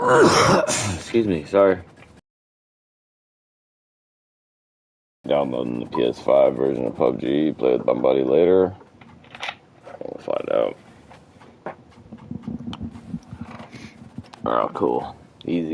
Excuse me, sorry. Downloading the PS5 version of PUBG. Play with my buddy later. We'll find out. Oh, cool. Easy.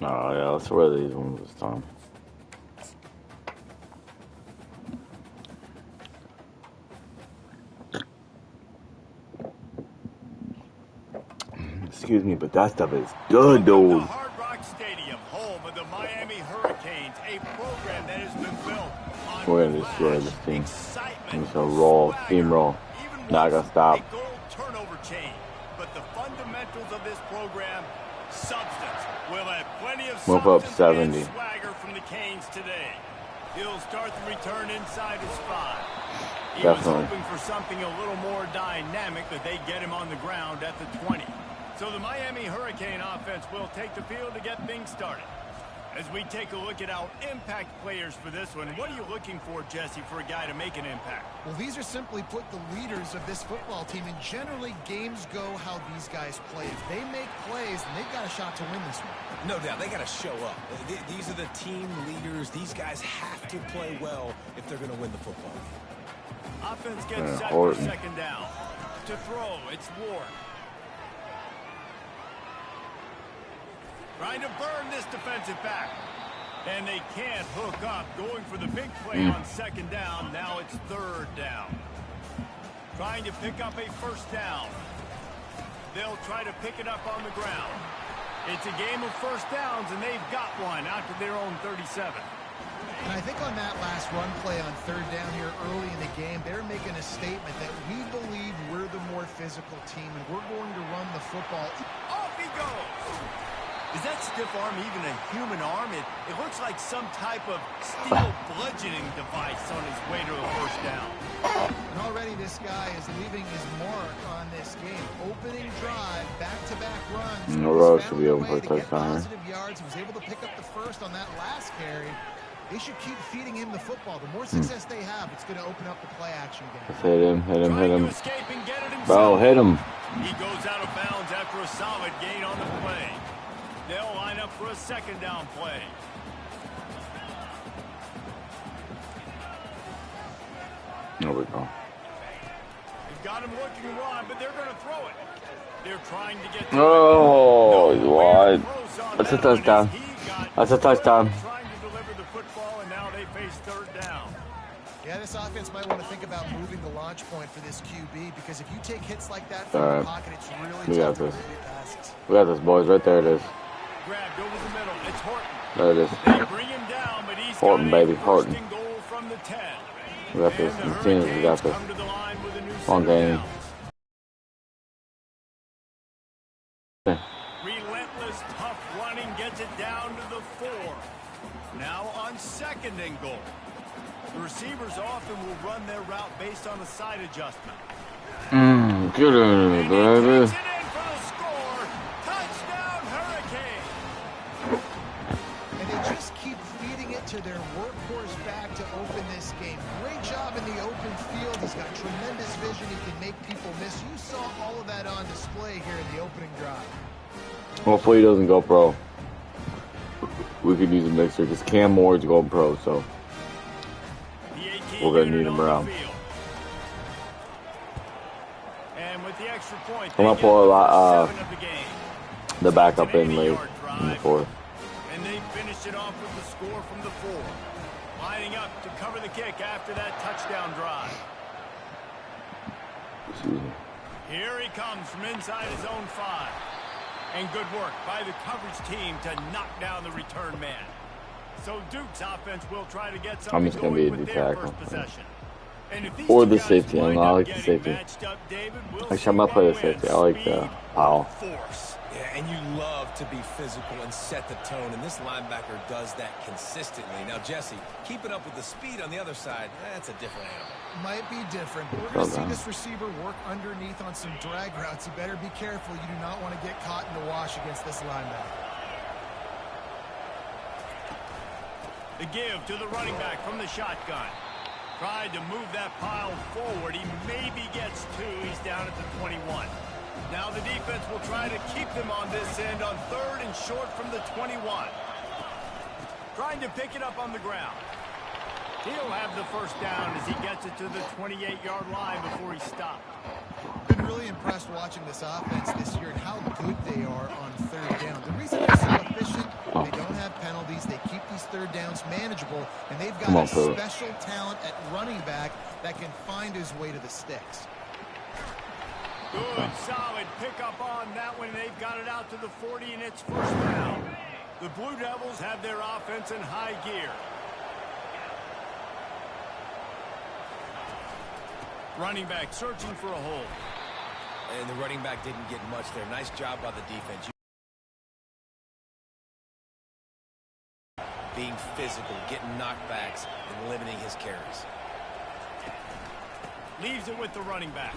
Oh, yeah, let's wear these ones this time. Excuse me, but that stuff is good, dude. Hard Rock Stadium, home of the Miami Hurricanes, a program that has been built on we're gonna destroy this team. It's a roll, steamroll. Not gonna stop. A goal turnover chain, but the fundamentals of this program, substance. We'll have plenty of move up 70. And swagger from the Canes today. He'll start the return inside his 5. He was hoping for something a little more dynamic, but they get him on the ground at the 20. So the Miami Hurricane offense will take the field to get things started. As we take a look at our impact players for this one, what are you looking for, Jesse, for a guy to make an impact? Well, these are simply put the leaders of this football team, and generally games go how these guys play. If they make plays, then they've got a shot to win this one. No doubt, they got to show up. These are the team leaders. These guys have to play well if they're going to win the football game. Offense gets set for second down. To throw, it's Ward. Trying to burn this defensive back. And they can't hook up. Going for the big play on second down. Now it's third down. Trying to pick up a first down. They'll try to pick it up on the ground. It's a game of first downs, and they've got one out to their own 37. And I think on that last run play on third down here early in the game, they're making a statement that we believe we're the more physical team, and we're going to run the football. Off he goes. Is that stiff arm even a human arm? It looks like some type of steel bludgeoning device on his way to a first down. And already this guy is leaving his mark on this game. Opening drive, back-to-back runs. No road should be open for a touchdown. Positive yards. He was able to pick up the first on that last carry. They should keep feeding him the football. The more success they have, it's going to open up the play-action game. Let's hit him, hit him, hit him. Bro, hit him. He goes out of bounds after a solid gain on the play. They'll line up for a second down play. There we go. They've got him looking wide, but they're going to throw it. They're trying to get. Oh, he's wide. That's a touchdown. That's a touchdown. Trying to deliver the football, and now they face third down. Yeah, this offense might want to think about moving the launch point for this QB, because if you take hits like that from the pocket, it's really tough to complete passes. We got this, boys. Right there it is. Grabbed over the middle. It's Horton. There it is. They bring him down, but he's Horton, got baby, Horton. goal from the 10. We got this. The teams, we got this. Long game. Relentless, tough running gets it down to the 4. Now on second and goal. The receivers often will run their route based on a side adjustment. Get in, baby. To their workhorse back to open this game. Great job in the open field. He's got tremendous vision. He can make people miss. You saw all of that on display here in the opening drive. Hopefully he doesn't go pro. We could use a mixer because Cam Moore's going pro, so we're going to need him around. And with the extra point, I'm going to pull the backup in late in the 4th. And they finish it off with the score from the 4. Lining up to cover the kick after that touchdown drive. Excuse me. Here he comes from inside his own 5. And good work by the coverage team to knock down the return man. So Duke's offense will try to get I'm something just gonna be a going D with their tackle. first possession. And if these Or two the guys safety. I wind know, I up like the getting safety. matched up, David, we'll Actually, see I'm not who playing the wins, safety. I like speed the or foul. force. Yeah, and you love to be physical and set the tone, and this linebacker does that consistently. Now, Jesse, keep it up with the speed on the other side. That's a different animal. Might be different. We're going to see this receiver work underneath on some drag routes. You better be careful. You do not want to get caught in the wash against this linebacker. The give to the running back from the shotgun. Tried to move that pile forward. He maybe gets two. He's down at the 21. Now the defense will try to keep them on this end on 3rd and short from the 21. Trying to pick it up on the ground. He'll have the first down as he gets it to the 28-yard line before he stopped. Been really impressed watching this offense this year and how good they are on 3rd down. The reason they're so efficient, they don't have penalties, they keep these 3rd downs manageable, and they've got a special talent at running back that can find his way to the sticks. Good, solid pickup on that one. They've got it out to the 40, and it's first down. The Blue Devils have their offense in high gear. Running back searching for a hole. And the running back didn't get much there. Nice job by the defense. Being physical, getting knockbacks, and limiting his carries. Leaves it with the running back.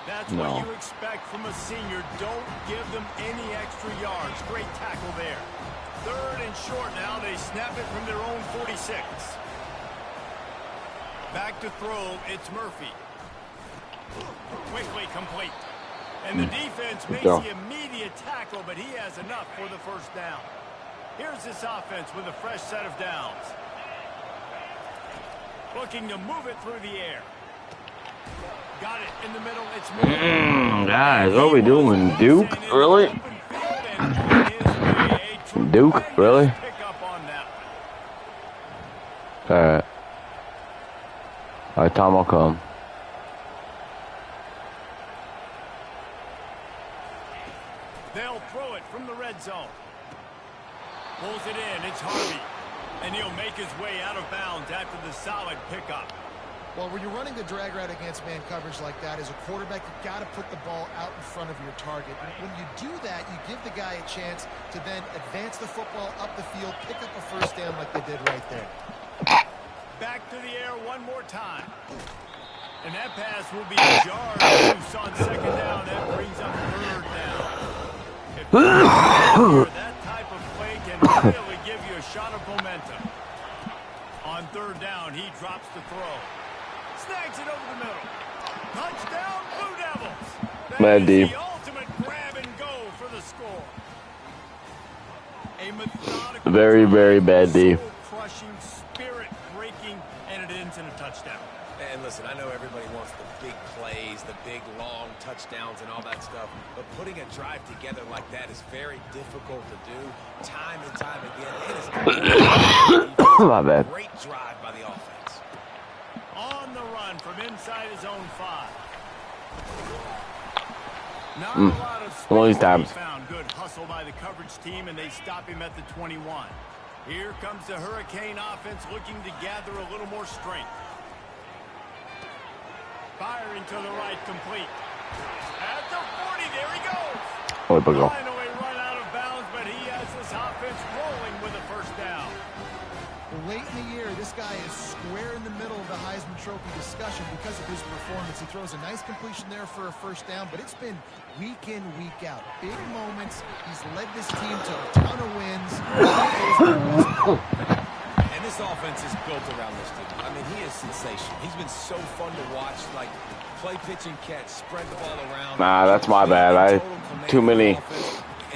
That's what you expect from a senior. Don't give them any extra yards. Great tackle there. 3rd and short now. They snap it from their own 46. Back to throw, it's Murphy. Quickly complete. And the defense makes the immediate tackle, but he has enough for the first down. Here's this offense with a fresh set of downs. Looking to move it through the air. Got it in the middle, it's guys, what are we doing? Duke? Really? Duke? Really? Alright. Alright, time will come. They'll throw it from the red zone. Pulls it in, it's Harvey. And he'll make his way out of bounds after the solid pickup. Well, when you're running the drag route against man coverage like that, as a quarterback, you've got to put the ball out in front of your target. When you do that, you give the guy a chance to then advance the football up the field, pick up a first down like they did right there. Back to the air one more time. And that pass will be jarred loose on 2nd down. That brings up 3rd down. That type of play can really give you a shot of momentum. On 3rd down, he drops the throw. Snags it over the middle. Touchdown, Blue Devils. That is the ultimate grab and go for the score. A methodical, very, very bad D. Crushing, spirit-breaking, and it ends in a touchdown. And listen, I know everybody wants the big plays, the big, long touchdowns and all that stuff, but putting a drive together like that is very difficult to do time and time again. It is my bad. Great drive by the offense. On the run from inside his own 5. Not a lot of space found. Good hustle by the coverage team, and they stop him at the 21. Here comes the Hurricane offense looking to gather a little more strength. Firing to the right, complete. At the 40, there he goes. Finally run out of bounds, but he has this offense rolling with a first down. Late in the year, this guy is square in the middle of the Heisman Trophy discussion because of his performance. He throws a nice completion there for a first down, but it's been week in, week out. Big moments. He's led this team to a ton of wins. And this offense is built around this dude. I mean, he is sensational. He's been so fun to watch, like play, pitch, and catch, spread the ball around. Nah, that's my bad. Too many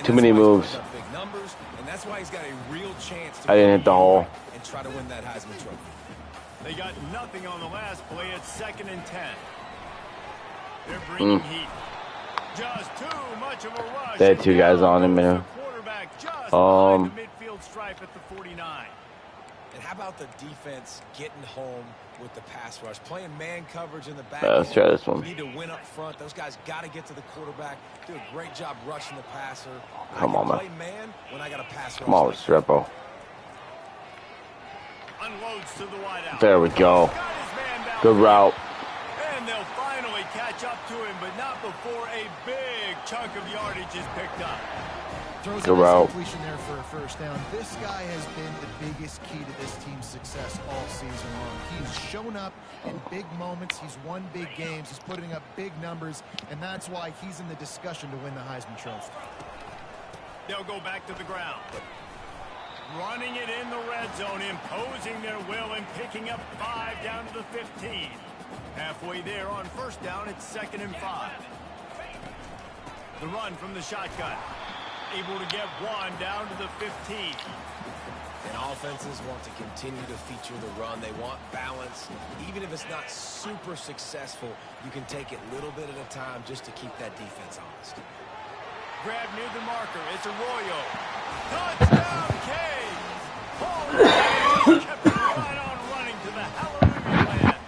moves. Big numbers, and that's why he's got a real chance to I didn't hit the hole. And try to win that Heisman Trophy. They got nothing on the last play. It's 2nd and 10. They're bringing heat. Just too much of a rush. They had 2 guys on him, man. Just behind the midfield stripe at the 49. And how about the defense getting home with the pass rush, playing man coverage in the back? Let's try this one. You need to win up front. Those guys got to get to the quarterback. Do a great job rushing the passer. Come on, man. Play man when I got a pass rush. Come on, Strepo. Pitch to the wideout. There we go. Got his man down. Good route. And they'll finally catch up to him, but not before a big chunk of yardage is picked up. Throws Good a route. completion there for a first down. This guy has been the biggest key to this team's success all season long. He's shown up in big moments. He's won big games. He's putting up big numbers, and that's why he's in the discussion to win the Heisman Trophy. They'll go back to the ground. Running it in the red zone, imposing their will and picking up 5 down to the 15. Halfway there on first down, it's 2nd and 5. The run from the shotgun. Able to get 1 down to the 15. And offenses want to continue to feature the run. They want balance. Even if it's not super successful, you can take it little bit at a time just to keep that defense honest. Grab near the marker. It's Arroyo. Touchdown, Canes! Oh, kept right on running to the hallelujah land.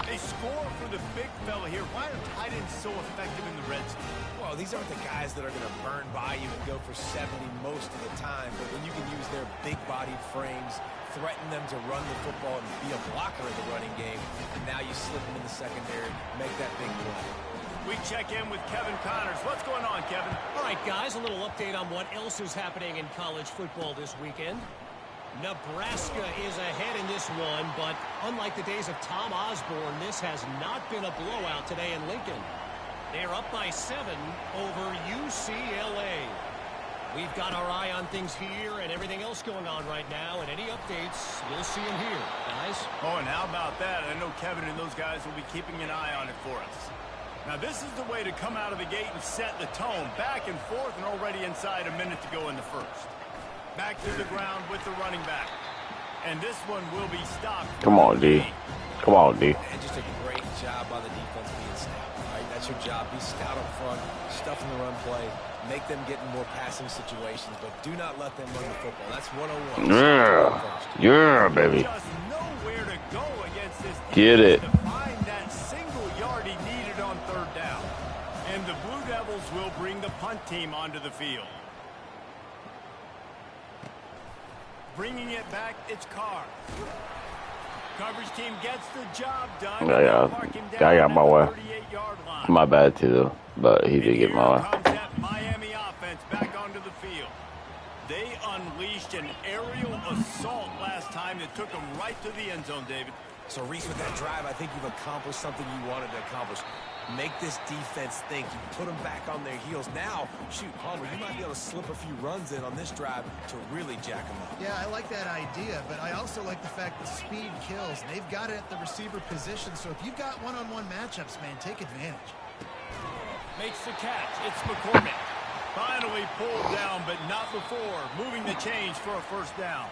They score for the big fella here. Why are tight ends so effective in the red zone? Well, these aren't the guys that are going to burn by you and go for 70 most of the time, but when you can use their big-bodied frames, threaten them to run the football and be a blocker in the running game, and now you slip them in the secondary, make that big play. We check in with Kevin Connors. What's going on, Kevin? All right, guys, a little update on what else is happening in college football this weekend. Nebraska is ahead in this one, but unlike the days of Tom Osborne, this has not been a blowout today in Lincoln. They're up by 7 over UCLA. We've got our eye on things here and everything else going on right now, and any updates, you'll see them here, guys. Oh, and how about that? I know Kevin and those guys will be keeping an eye on it for us. Now, this is the way to come out of the gate and set the tone. Back and forth and already inside a minute to go in the first. Back to the ground with the running back. And this one will be stopped. Come on, D. Come on, D. And just a great job by the defense being stout. Right? That's your job. Be stout up front, stuff in the run play, make them get in more passing situations, but do not let them run the football. That's 101. Yeah, baby. Just nowhere to go against this defense. Get it. To find that single yard he needed on 3rd down. And the Blue Devils will bring the punt team onto the field. Bringing it back, it's Carr. Coverage team gets the job done. Guy got my way. My bad too, but he did get my way. Comes that Miami offense back onto the field. They unleashed an aerial assault last time that took them right to the end zone, David. So, Reese, with that drive, I think you've accomplished something you wanted to accomplish. Make this defense think. You put them back on their heels. Now, shoot, Palmer, you might be able to slip a few runs in on this drive to really jack them up. Yeah, I like that idea, but I also like the fact that speed kills. They've got it at the receiver position, so if you've got one-on-one matchups, man, take advantage. Makes the catch. It's McCormick. Finally pulled down, but not before. Moving the chains for a first down.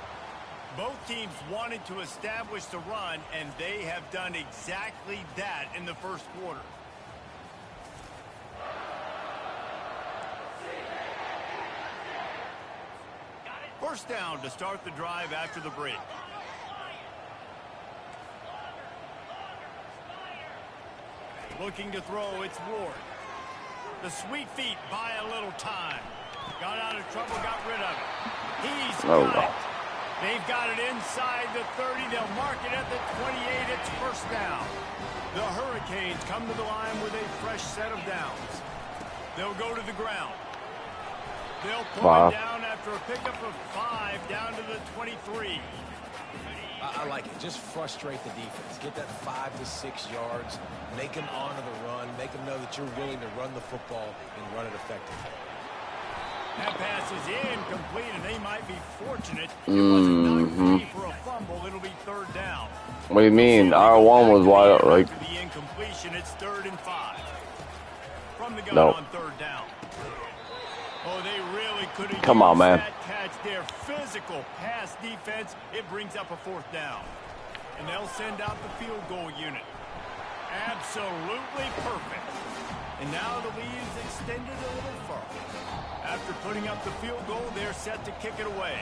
Both teams wanted to establish the run, and they have done exactly that in the first quarter. First down to start the drive after the break. Looking to throw, it's Ward. The sweet feet buy a little time. Got out of trouble, got rid of it. He's got it. They've got it inside the 30. They'll mark it at the 28. It's first down. The Hurricanes come to the line with a fresh set of downs. They'll go to the ground. They'll pull it down after a pickup of 5 down to the 23. I like it. Just frustrate the defense. Get that 5 to 6 yards. Make them honor the run. Make them know that you're willing to run the football and run it effectively. That pass is incomplete, and they might be fortunate. It wasn't knocked free for a fumble. It'll be 3rd down. What do you mean? R1 was wide, like. After the incompletion, it's 3rd and 5. From the gun on 3rd down. Oh, they really could have used that catch. Their physical pass defense, it brings up a 4th down. And they'll send out the field goal unit. Absolutely perfect. And now the lead is extended a little further. After putting up the field goal, they're set to kick it away.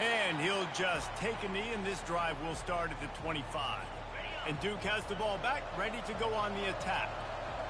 And he'll just take a knee, and this drive will start at the 25. And Duke has the ball back, ready to go on the attack.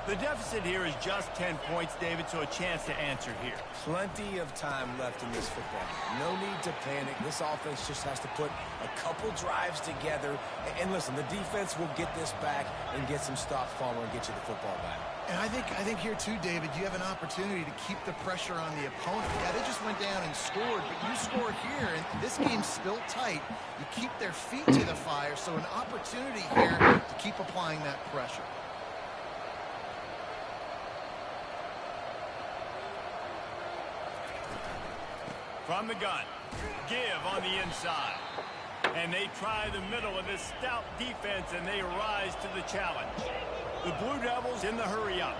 The deficit here is just 10 points, David, so a chance to answer here. Plenty of time left in this football. No need to panic. This offense just has to put a couple drives together. And listen, the defense will get this back and get some stops following and get you the football back. And I think here too, David, you have an opportunity to keep the pressure on the opponent. Yeah, they just went down and scored, but you score here, and this game's still tight. You keep their feet to the fire, so an opportunity here to keep applying that pressure. From the gun, give on the inside. And they try the middle of this stout defense, and they rise to the challenge. The Blue Devils in the hurry-up.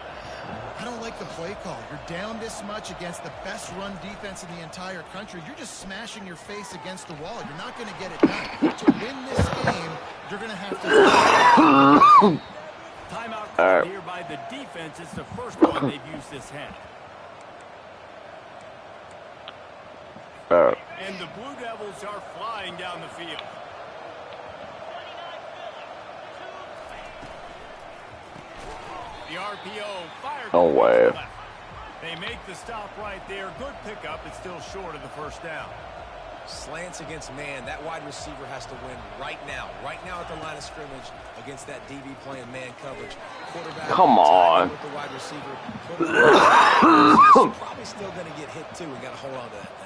I don't like the play call. You're down this much against the best run defense in the entire country. You're just smashing your face against the wall. You're not going to get it done. To win this game, you're going to have to... Timeout called here by the defense. It's the first one they've used this half. And the Blue Devils are flying down the field. The RPO fired. No way. They make the stop right there. Good pickup. It's still short of the first down. Slants against man. That wide receiver has to win right now. Right now at the line of scrimmage against that DB playing man coverage. Quarterback. Come on. With the wide receiver. He's probably still going to get hit too. We got to hold on to that thing.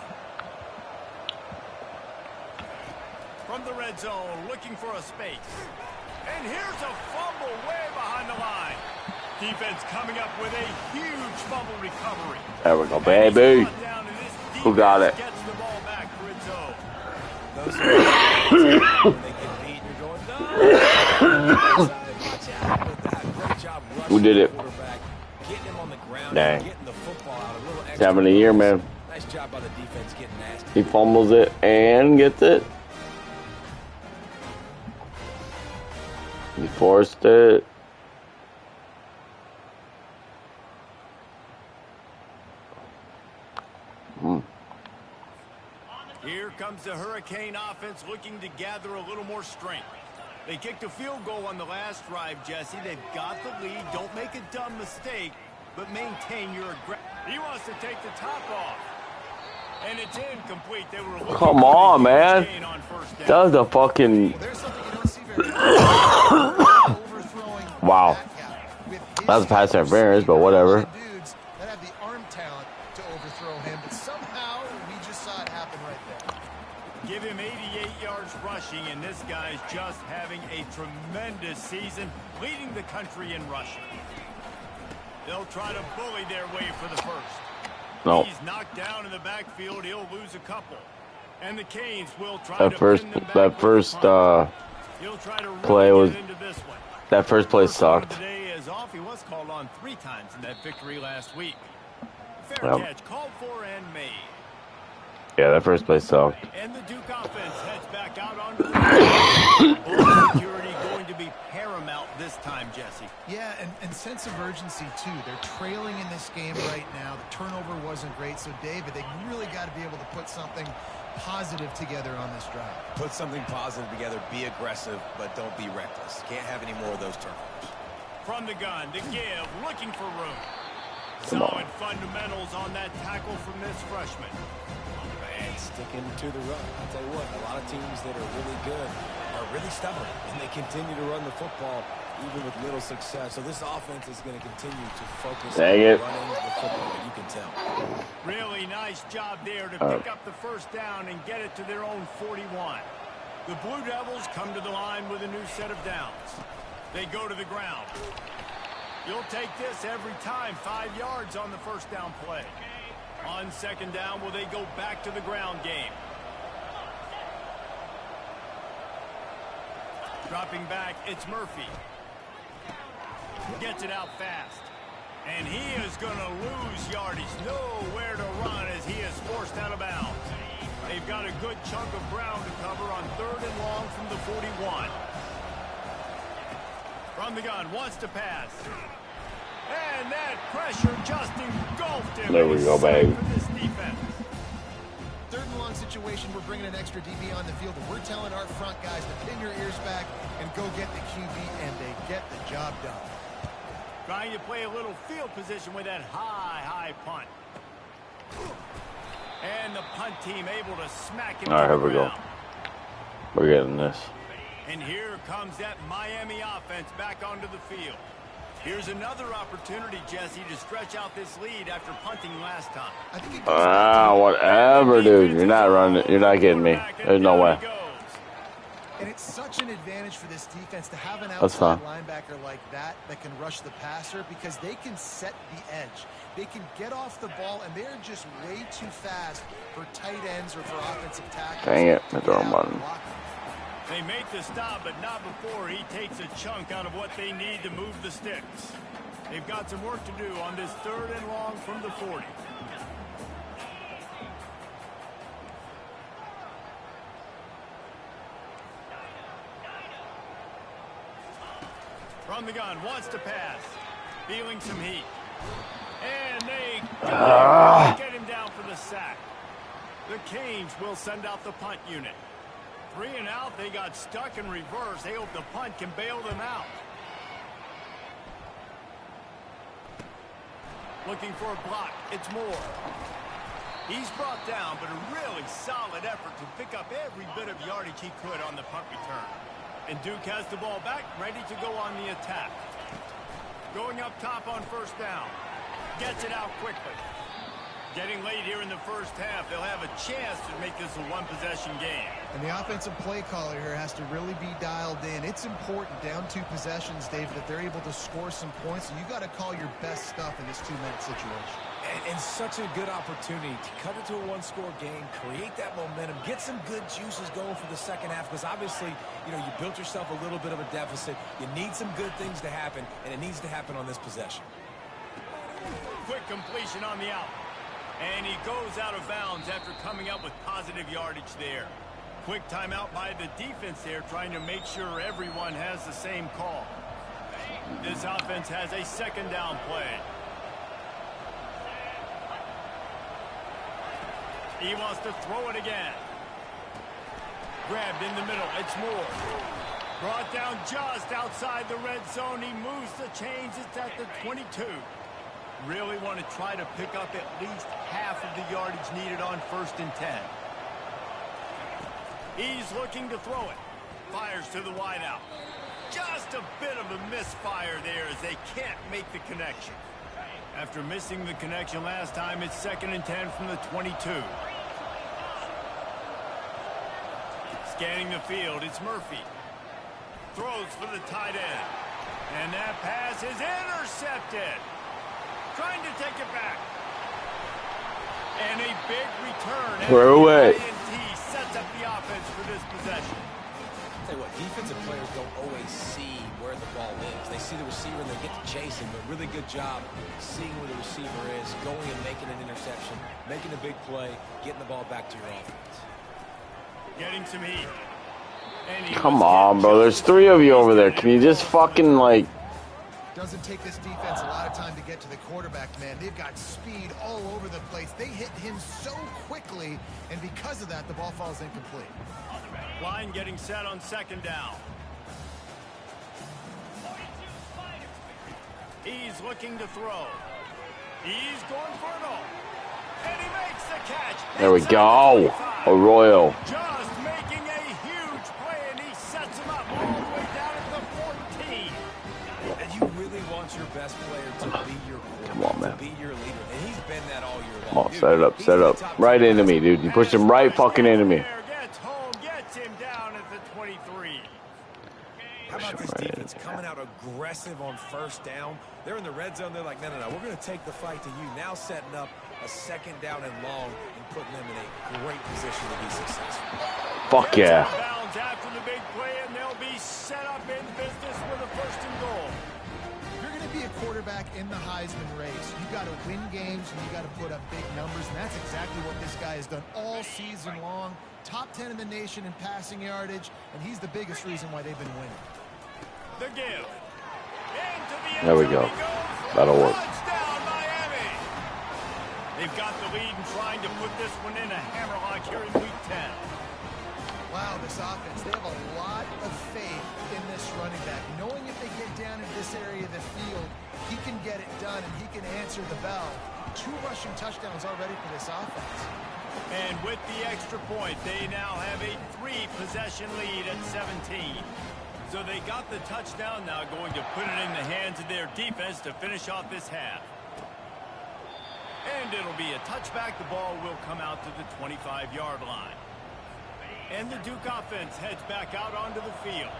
From the red zone, looking for a space. And here's a fumble way behind the line. Defense coming up with a huge fumble recovery. There we go, baby. Who got it? Gets the ball back for its own. Those are when they get beat, you're going, no. Great job rushing. Who did it? Getting him on the ground, Dang. getting the football out. A little He's having a year, man. Nice job by the defense getting nasty. He fumbles it and gets it. He forced it. Here comes the Hurricane offense looking to gather a little more strength. They kicked a field goal on the last drive, Jesse. They've got the lead. Don't make a dumb mistake, but maintain your aggression. He wants to take the top off. And it's incomplete. They were looking Come on, man. That was a fucking... Wow. That was pass interference, but whatever. That have the arm talent to overthrow him, but somehow we just saw it happen right there. Give him 88 yards rushing, and this guy's just having a tremendous season, leading the country in rushing. They'll try to bully their way for the first. No. He's knocked down in the backfield. He'll lose a couple. And the Canes will try that to first play was into this one. That first play sucked. Today is off. He was called on 3 times in that victory last week. Fair catch called for and made. Yeah, that first play sucked. And the Duke offense heads back out onto the field. Security going to be paramount this time, Jesse. Yeah, and sense of urgency, too. They're trailing in this game right now. The turnover wasn't great. So, David, they really got to be able to put something positive together on this drive. Put something positive together. Be aggressive, but don't be reckless. Can't have any more of those turnovers. From the gun, the give, looking for room. Solid fundamentals on that tackle from this freshman. And sticking to the run. I'll tell you what, a lot of teams that are really good are really stubborn, and they continue to run the football even with little success. So this offense is going to continue to focus on running the football. You can tell. Really nice job there to pick up the first down and get it to their own 41. The Blue Devils come to the line with a new set of downs. They go to the ground. You'll take this every time. 5 yards on the first down play. On second down, will they go back to the ground game? Dropping back, it's Murphy. Gets it out fast. And he is going to lose yardage. Nowhere to run as he is forced out of bounds. They've got a good chunk of ground to cover on 3rd and long from the 41. From the gun, wants to pass. And that pressure just engulfed him. There we go, babe. This defense. 3rd and long situation, we're bringing an extra DB on the field, and we're telling our front guys to pin your ears back and go get the QB, and they get the job done. Trying to play a little field position with that high punt. And the punt team able to smack him. All right, here we go. We're getting this. And here comes that Miami offense back onto the field. Here's another opportunity, Jesse, to stretch out this lead after punting last time. Whatever, dude. You're not running. You're not getting me. There's no way. And it's such an advantage for this defense to have an outside linebacker like that can rush the passer because they can set the edge. They can get off the ball, and they're just way too fast for tight ends or for offensive tackles. Dang it. That's the wrong button. They make the stop, but not before he takes a chunk out of what they need to move the sticks. They've got some work to do on this 3rd and long from the 40. From the gun, wants to pass. Feeling some heat. And they get him down for the sack. The Canes will send out the punt unit. 3 and out, they got stuck in reverse. They hope the punt can bail them out. Looking for a block. It's Moore. He's brought down, but a really solid effort to pick up every bit of yardage he could on the punt return. And Duke has the ball back, ready to go on the attack. Going up top on 1st down. Gets it out quickly. Getting late here in the first half, they'll have a chance to make this a one-possession game. And the offensive play caller here has to really be dialed in. It's important down 2 possessions, David, that they're able to score some points. So you got to call your best stuff in this 2-minute situation. And such a good opportunity to cut it to a 1-score game, create that momentum, get some good juices going for the second half. Because obviously, you built yourself a little bit of a deficit. You need some good things to happen, and it needs to happen on this possession. Quick completion on the out. And he goes out of bounds after coming up with positive yardage there. Quick timeout by the defense there, trying to make sure everyone has the same call. This offense has a 2nd down play. He wants to throw it again. Grabbed in the middle. It's Moore. Brought down just outside the red zone. He moves the chains. It's at the 22. Really want to try to pick up at least half of the yardage needed on 1st and 10. He's looking to throw it. Fires to the wideout. Just a bit of a misfire there as they can't make the connection. After missing the connection last time, it's 2nd and 10 from the 22. Scanning the field, it's Murphy. Throws for the tight end. And that pass is intercepted. Trying to take it back. And a big return. Throw it. Sets up the offense for this possession. I'll tell you what, defensive players don't always see where the ball is. They see the receiver and they get to chase him, but really good job seeing where the receiver is, going and making an interception, making a big play, getting the ball back to your offense. Getting some heat. Come on, bro. There's 3 of you over there. Can you just fucking, like... Doesn't take this defense a lot of time to get to the quarterback, man. They've got speed all over the place. They hit him so quickly, and because of that, the ball falls incomplete. Line getting set on 2nd down. He's looking to throw. He's going for it all. And he makes the catch. There we go. Arroyo. Just making a huge play, and he sets him up all the way down at the 14. And you really want your best player to be your quarterback, Come on, man. to be your leader. And he's been that all year Come long. on, set it up, set it up. Right into me, dude. You pushed him right fucking into me. Gets home, gets him down at the 23. How about this defense coming out aggressive on 1st down? They're in the red zone. They're like, no, we're going to take the fight to you. Now setting up a 2nd down and long and putting them in a great position to be successful. Fuck yeah. Bounds after the big play, and they'll be set up in business with a 1st and goal. You're going to be a quarterback in the Heisman race. You got to win games, and you got to put up big numbers, and that's exactly what this guy has done all season long. Top 10 in the nation in passing yardage, and he's the biggest reason why they've been winning. The give. There we go. That'll work. Touchdown, Miami. They've got the lead and trying to put this one in a hammerlock here in week 10. Wow, this offense, they have a lot of faith in this running back. Knowing if they get down into this area of the field, he can get it done and he can answer the bell. 2 rushing touchdowns already for this offense. And with the extra point, they now have a 3-possession lead at 17. So they got the touchdown, now going to put it in the hands of their defense to finish off this half. And it'll be a touchback. The ball will come out to the 25-yard line. And the Duke offense heads back out onto the field.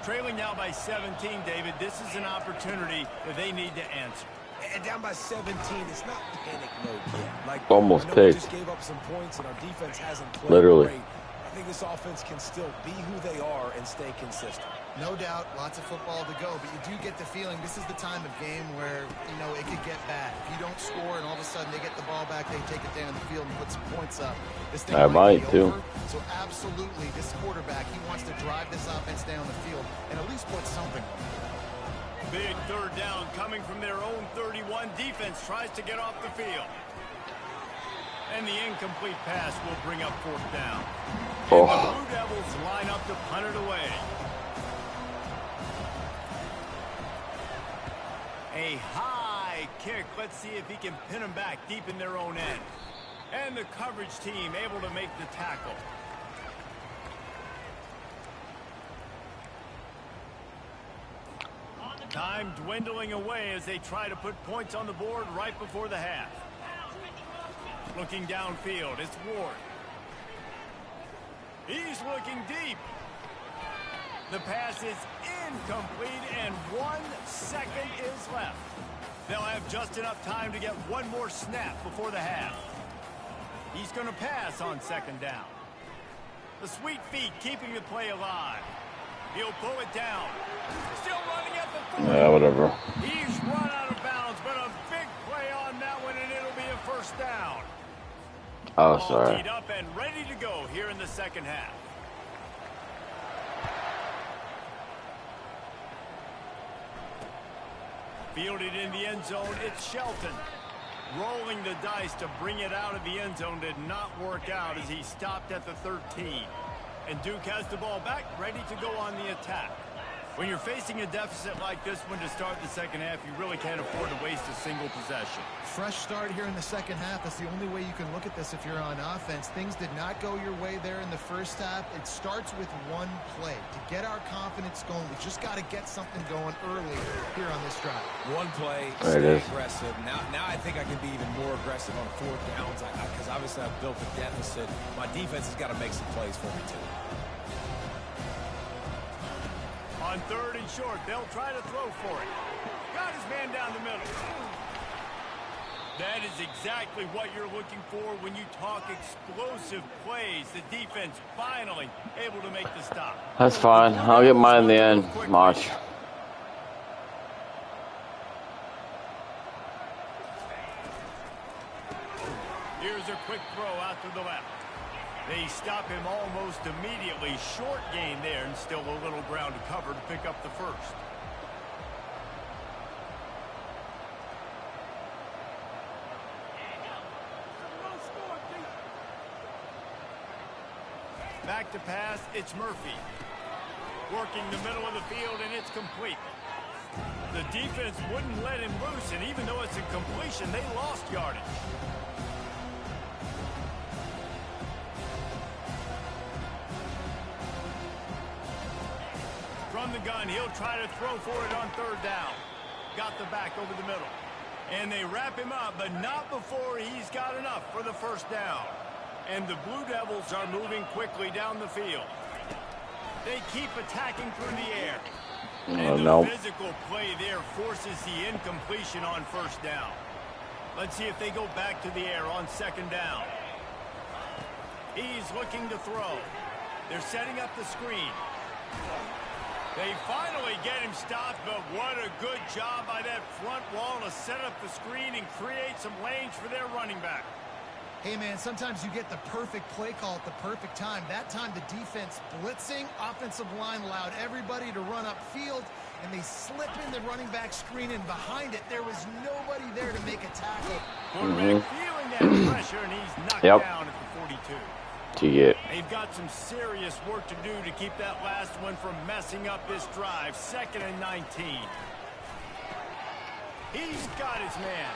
Trailing now by 17, David, this is an opportunity that they need to answer. And down by 17, it's not panic mode yet. Like, almost we picked. just gave up some points and our defense hasn't played Literally. great. I think this offense can still be who they are and stay consistent. No doubt, lots of football to go, but you do get the feeling this is the time of game where, you know, it could get bad. If you don't score and all of a sudden they get the ball back, they take it down the field and put some points up. This thing might be over. So absolutely, this quarterback, he wants to drive this offense down the field and at least put something on it. Big third down coming from their own 31. Defense tries to get off the field. And the incomplete pass will bring up 4th down. And the Blue Devils line up to punt it away. A high kick. Let's see if he can pin them back deep in their own end. And the coverage team able to make the tackle. Time dwindling away as they try to put points on the board right before the half. Looking downfield, it's Ward. He's looking deep. The pass is incomplete, and 1 second is left. They'll have just enough time to get one more snap before the half. He's going to pass on 2nd down. The sweet feet keeping the play alive. He'll pull it down. Still running at the 40. Yeah, whatever. He's run out of bounds, but a big play on that one, and it'll be a 1st down. Oh, All sorry. teed up and ready to go here in the 2nd half. Fielded in the end zone, it's Shelton. Rolling the dice to bring it out of the end zone did not work out as he stopped at the 13. And Duke has the ball back, ready to go on the attack. When you're facing a deficit like this one to start the 2nd half, you really can't afford to waste a single possession. Fresh start here in the 2nd half. That's the only way you can look at this if you're on offense. Things did not go your way there in the 1st half. It starts with one play. To get our confidence going, we just got to get something going early here on this drive. One play, There it stay is. aggressive. Now I think I can be even more aggressive on 4th downs because obviously I've built a deficit. My defense has got to make some plays for me too. On 3rd and short, they'll try to throw for it. Got his man down the middle. That is exactly what you're looking for when you talk explosive plays. The defense finally able to make the stop. That's fine. I'll get mine in the end. Watch. Here's a quick throw out to the left. They stop him almost immediately. Short gain there, and still a little ground to cover to pick up the 1st. Back to pass, it's Murphy. Working the middle of the field, and it's complete. The defense wouldn't let him loose, and even though it's a completion, they lost yardage. From the gun, he'll try to throw for it on 3rd down. Got the back over the middle. And they wrap him up, but not before he's got enough for the 1st down. And the Blue Devils are moving quickly down the field. They keep attacking through the air. And the physical play there forces the incompletion on 1st down. Let's see if they go back to the air on 2nd down. He's looking to throw. They're setting up the screen. They finally get him stopped, but what a good job by that front wall to set up the screen and create some lanes for their running back. Hey, man, sometimes you get the perfect play call at the perfect time. That time the defense blitzing, offensive line allowed everybody to run upfield, and they slip in the running back screen, and behind it, there was nobody there to make a tackle. Quarterback feeling that pressure, and he's knocked down at the 42. to get. They've got some serious work to do to keep that last one from messing up this drive. 2nd and 19. He's got his man.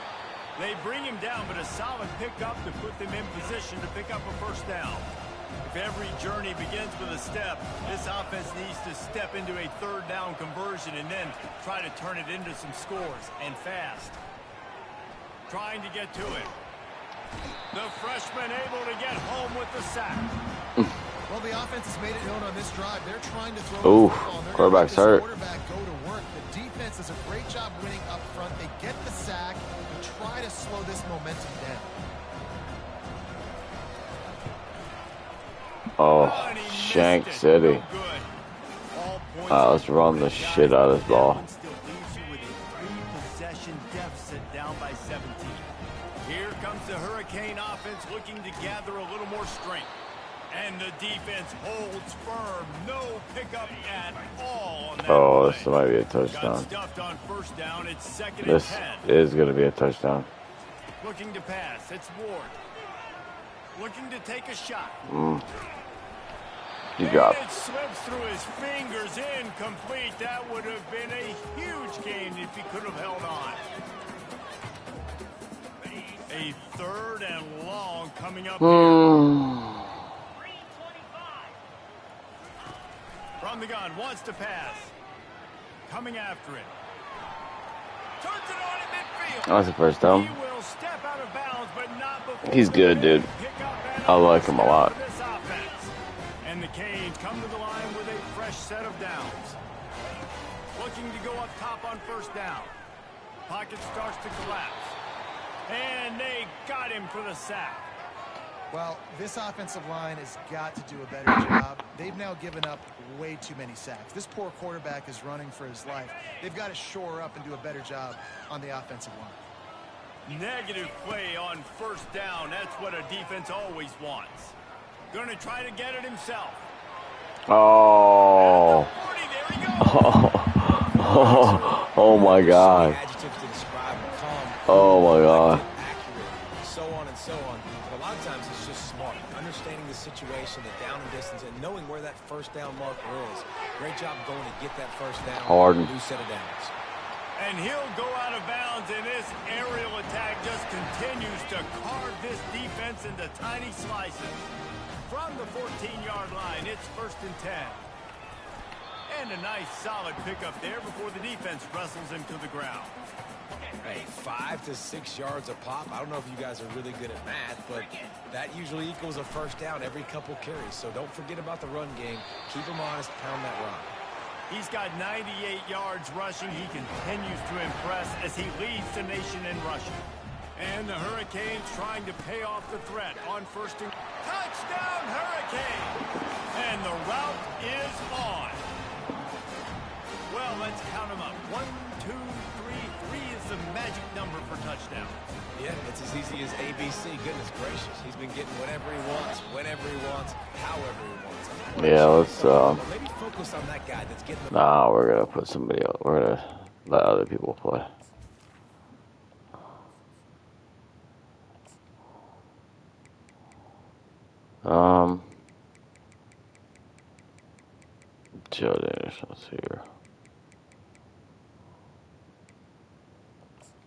They bring him down, but a solid pickup to put them in position to pick up a first down. If every journey begins with a step, this offense needs to step into a 3rd down conversion and then try to turn it into some scores, and fast. Trying to get to it. The freshman able to get home with the sack. Well, the offense has made it known on this drive. They're trying to throw the football. Quarterback's hurt. Quarterback go to work. The defense does a great job winning up front. They get the sack and try to slow this momentum down. Oh, Shank City. Let's run the shit out of this ball. Still leaves you with a 3-possession deficit down by 17. Here comes the Hurricane offense looking to gather a little more strength. And the defense holds firm. No pickup at all on that play. This might be a touchdown. Got stuffed on 1st down. It's 2nd and 10. This is going to be a touchdown. Looking to pass. It's Ward. Looking to take a shot. You got it. Slips through his fingers. Incomplete. That would have been a huge gain if he could have held on. A 3rd and long coming up here. From the gun, wants to pass. Coming after it. Turns it on in midfield. That's the first down. He will step out of bounds, but not before. He's good, dude. I like him a lot. And the Canes come to the line with a fresh set of downs. Looking to go up top on 1st down. Pocket starts to collapse. And they got him for the sack. Well, this offensive line has got to do a better job. They've now given up way too many sacks. This poor quarterback is running for his life. They've got to shore up and do a better job on the offensive line. Negative play on 1st down. That's what a defense always wants. Going to try to get it himself. Oh. Oh my God. Oh my God. So on and so on. But a lot of times it's just smart. Understanding the situation, the down and distance, and knowing where that 1st down marker is. Great job going to get that 1st down. Harden. New set of downs. And he'll go out of bounds, and this aerial attack just continues to carve this defense into tiny slices. From the 14-yard line, it's 1st and 10. And a nice solid pickup there before the defense wrestles him to the ground. Hey, 5 to 6 yards a pop. I don't know if you guys are really good at math, but that usually equals a 1st down every couple carries. So don't forget about the run game. Keep him honest, pound that rock. He's got 98 yards rushing. He continues to impress as he leads the nation in rushing. And the Hurricanes trying to pay off the threat on 1st and... Touchdown, Hurricane! And the route is on. Well, let's count them up. 1, 2, 3. 3 is the magic number for touchdown. Yeah, it's as easy as ABC. Goodness gracious. He's been getting whatever he wants, whenever he wants, however he wants. Yeah, let's maybe focus on that guy that's getting the... Nah, we're gonna put somebody else. We're gonna let other people play. Joe Danielson's here.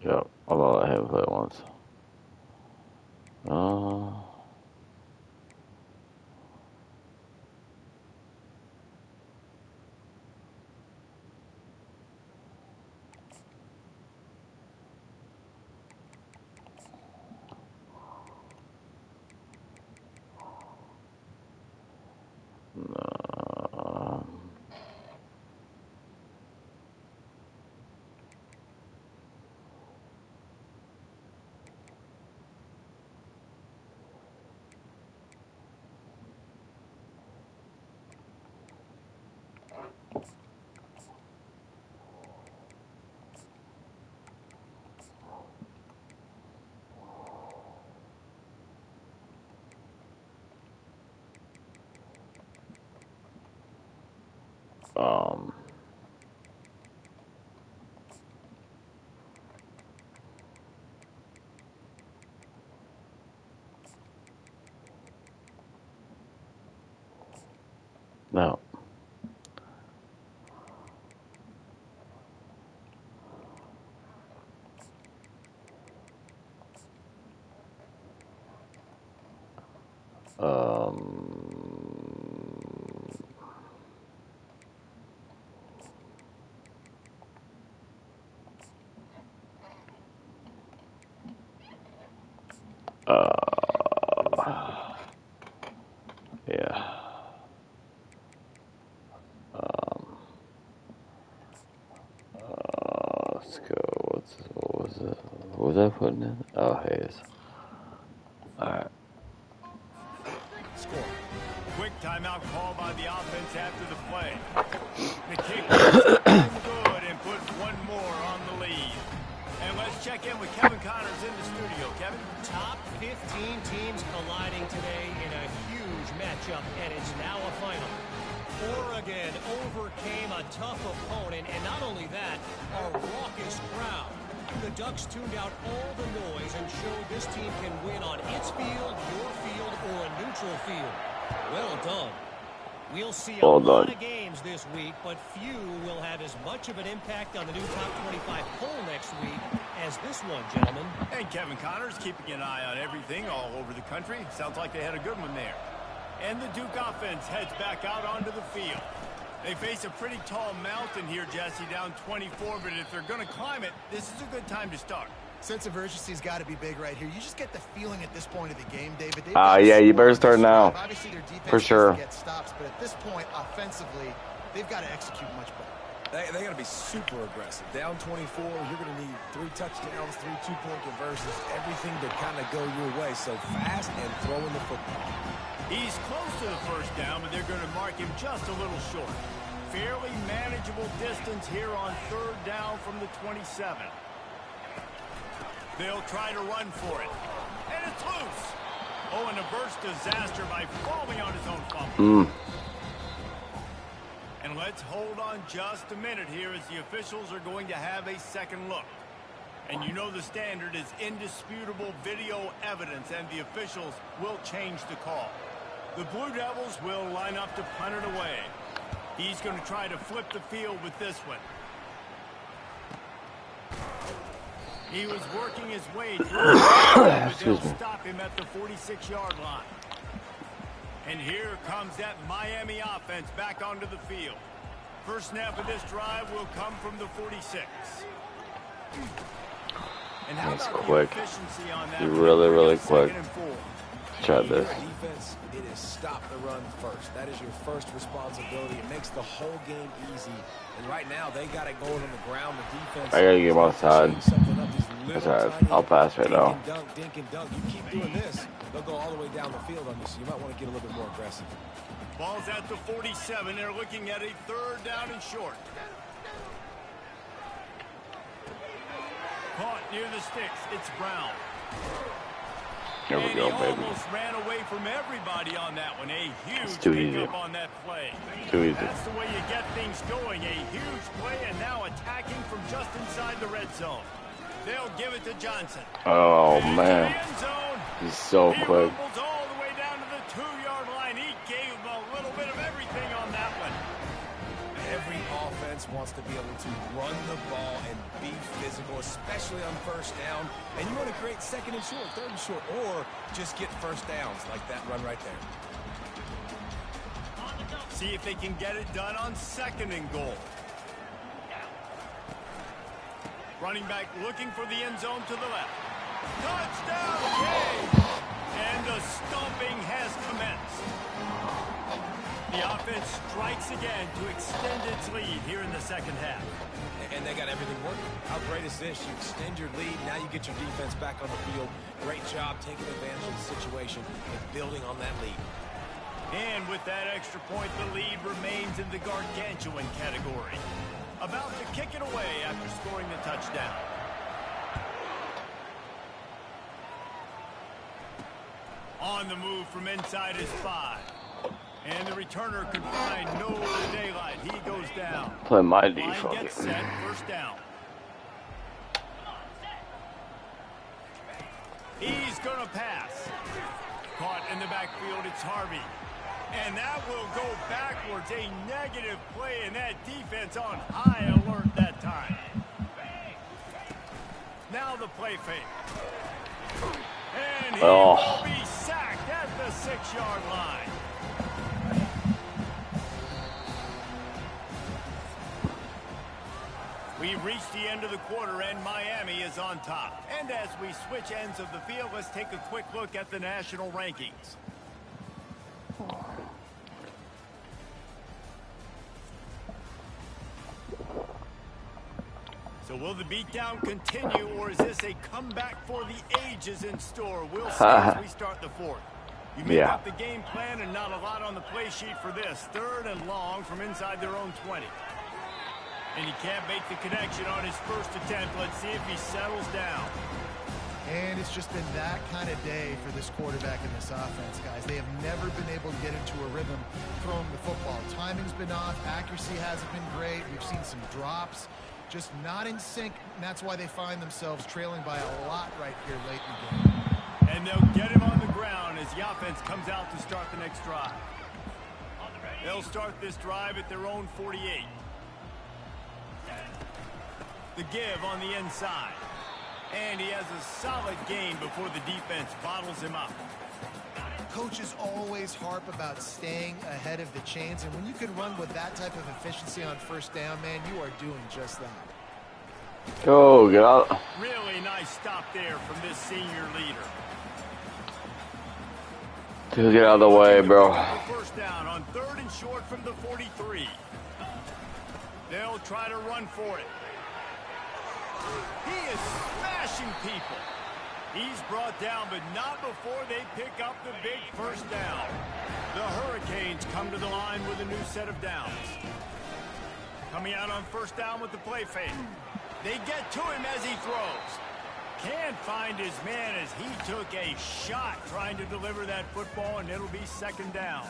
Yep, I'm gonna let him play once. No. Yeah. Let's go. What was it? What was I putting in? Oh, Hayes. Alright. Score. Quick timeout call by the offense after the play. The kick is good and puts one more on the lead. And let's check in with Kevin Connors in the studio. Kevin? Top 15 teams colliding today in a huge matchup, and it's now a final. Oregon overcame a tough opponent, and not only that, a raucous crowd. The Ducks tuned out all the noise and showed this team can win on its field, your field, or a neutral field. Well done. We'll see a lot of games this week, but few will have as much of an impact on the new top 25 poll next week as this one, gentlemen. And Kevin Connors keeping an eye on everything all over the country. Sounds like they had a good one there. And the Duke offense heads back out onto the field. They face a pretty tall mountain here, Jesse, down 24, but if they're going to climb it, this is a good time to start. Sense of urgency's got to be big right here. You just get the feeling at this point of the game, David. Yeah, you better start now. Obviously, their defense for sure. Get stops, but at this point, offensively, they've got to execute much better. They got to be super aggressive. Down 24, you're going to need 3 touchdowns, 3 two-point conversions, everything to kind of go your way. So fast and throwing the football. He's close to the first down, but they're going to mark him just a little short. Fairly manageable distance here on third down from the 27. They'll try to run for it. And it's loose. Oh, and a burst disaster by falling on his own fumble. And let's hold on just a minute here as the officials are going to have a second look. And you know the standard is indisputable video evidence, and the officials will change the call. The Blue Devils will line up to punt it away. He's going to try to flip the field with this one. He was working his way through, but they'll stop him at the 46-yard line. And here comes that Miami offense back onto the field. First snap of this drive will come from the 46. And how That's about quick. the efficiency on that? Really quick. Try this. Defense, it is stop the run first. That is your first responsibility. It makes the whole game easy. And right now, they got it going on the ground. The defense. I gotta get him outside. That's alright. I'll pass right now. Dink and dunk. You keep doing this, they'll go all the way down the field on you. So you might want to get a little bit more aggressive. Ball's at the 47. They're looking at a third down and short. Caught near the sticks. It's Brown. Here we go, baby. Almost ran away from everybody on that one. A huge pickup on that play. Too easy. That's the way you get things going. A huge play, and now attacking from just inside the red zone. They'll give it to Johnson. Oh, and man. He's so quick. He rumbles all the way down to the 2-yard line. He gave a little bit of everything on that one. Every offense wants to be able to run the ball and be physical, especially on first down. And you want to create second and short, third and short, or just get first downs like that run right there. See if they can get it done on second and goal. Running back looking for the end zone to the left. Touchdown, Jay! And the stomping has commenced. The offense strikes again to extend its lead here in the second half. And they got everything working. How great is this? You extend your lead, now you get your defense back on the field. Great job taking advantage of the situation and building on that lead. And with that extra point, the lead remains in the gargantuan category. About to kick it away after scoring the touchdown. On the move from inside his 5. And the returner could find no daylight. He goes down. Play my Line defense. gets set, first down. He's going to pass. Caught in the backfield, it's Harvey. And that will go backwards. A negative play, and that defense on high alert that time. Now the play fake. And he will be sacked at the 6-yard line. We've reached the end of the quarter, and Miami is on top. And as we switch ends of the field, let's take a quick look at the national rankings. So will the beatdown continue, or is this a comeback for the ages in store? We'll see as we start the fourth. You make up the game plan and not a lot on the play sheet for this. 3rd and long from inside their own 20. And he can't make the connection on his first attempt. Let's see if he settles down. And it's just been that kind of day for this quarterback in this offense, guys. They have never been able to get into a rhythm throwing the football. Timing's been off. Accuracy hasn't been great. We've seen some drops. Just not in sync, and that's why they find themselves trailing by a lot right here late in the game. And they'll get him on the ground as the offense comes out to start the next drive. They'll start this drive at their own 48. The give on the inside. And he has a solid gain before the defense bottles him up. Coaches always harp about staying ahead of the chains, and when you can run with that type of efficiency on first down, man, you are doing just that. Go, get out. Really nice stop there from this senior leader. Dude, get out of the way, bro. First down on 3rd and short from the 43. They'll try to run for it. He is smashing people. He's brought down, but not before they pick up the big first down. The Hurricanes come to the line with a new set of downs. Coming out on first down with the play fake. They get to him as he throws. Can't find his man as he took a shot trying to deliver that football, and it'll be 2nd down.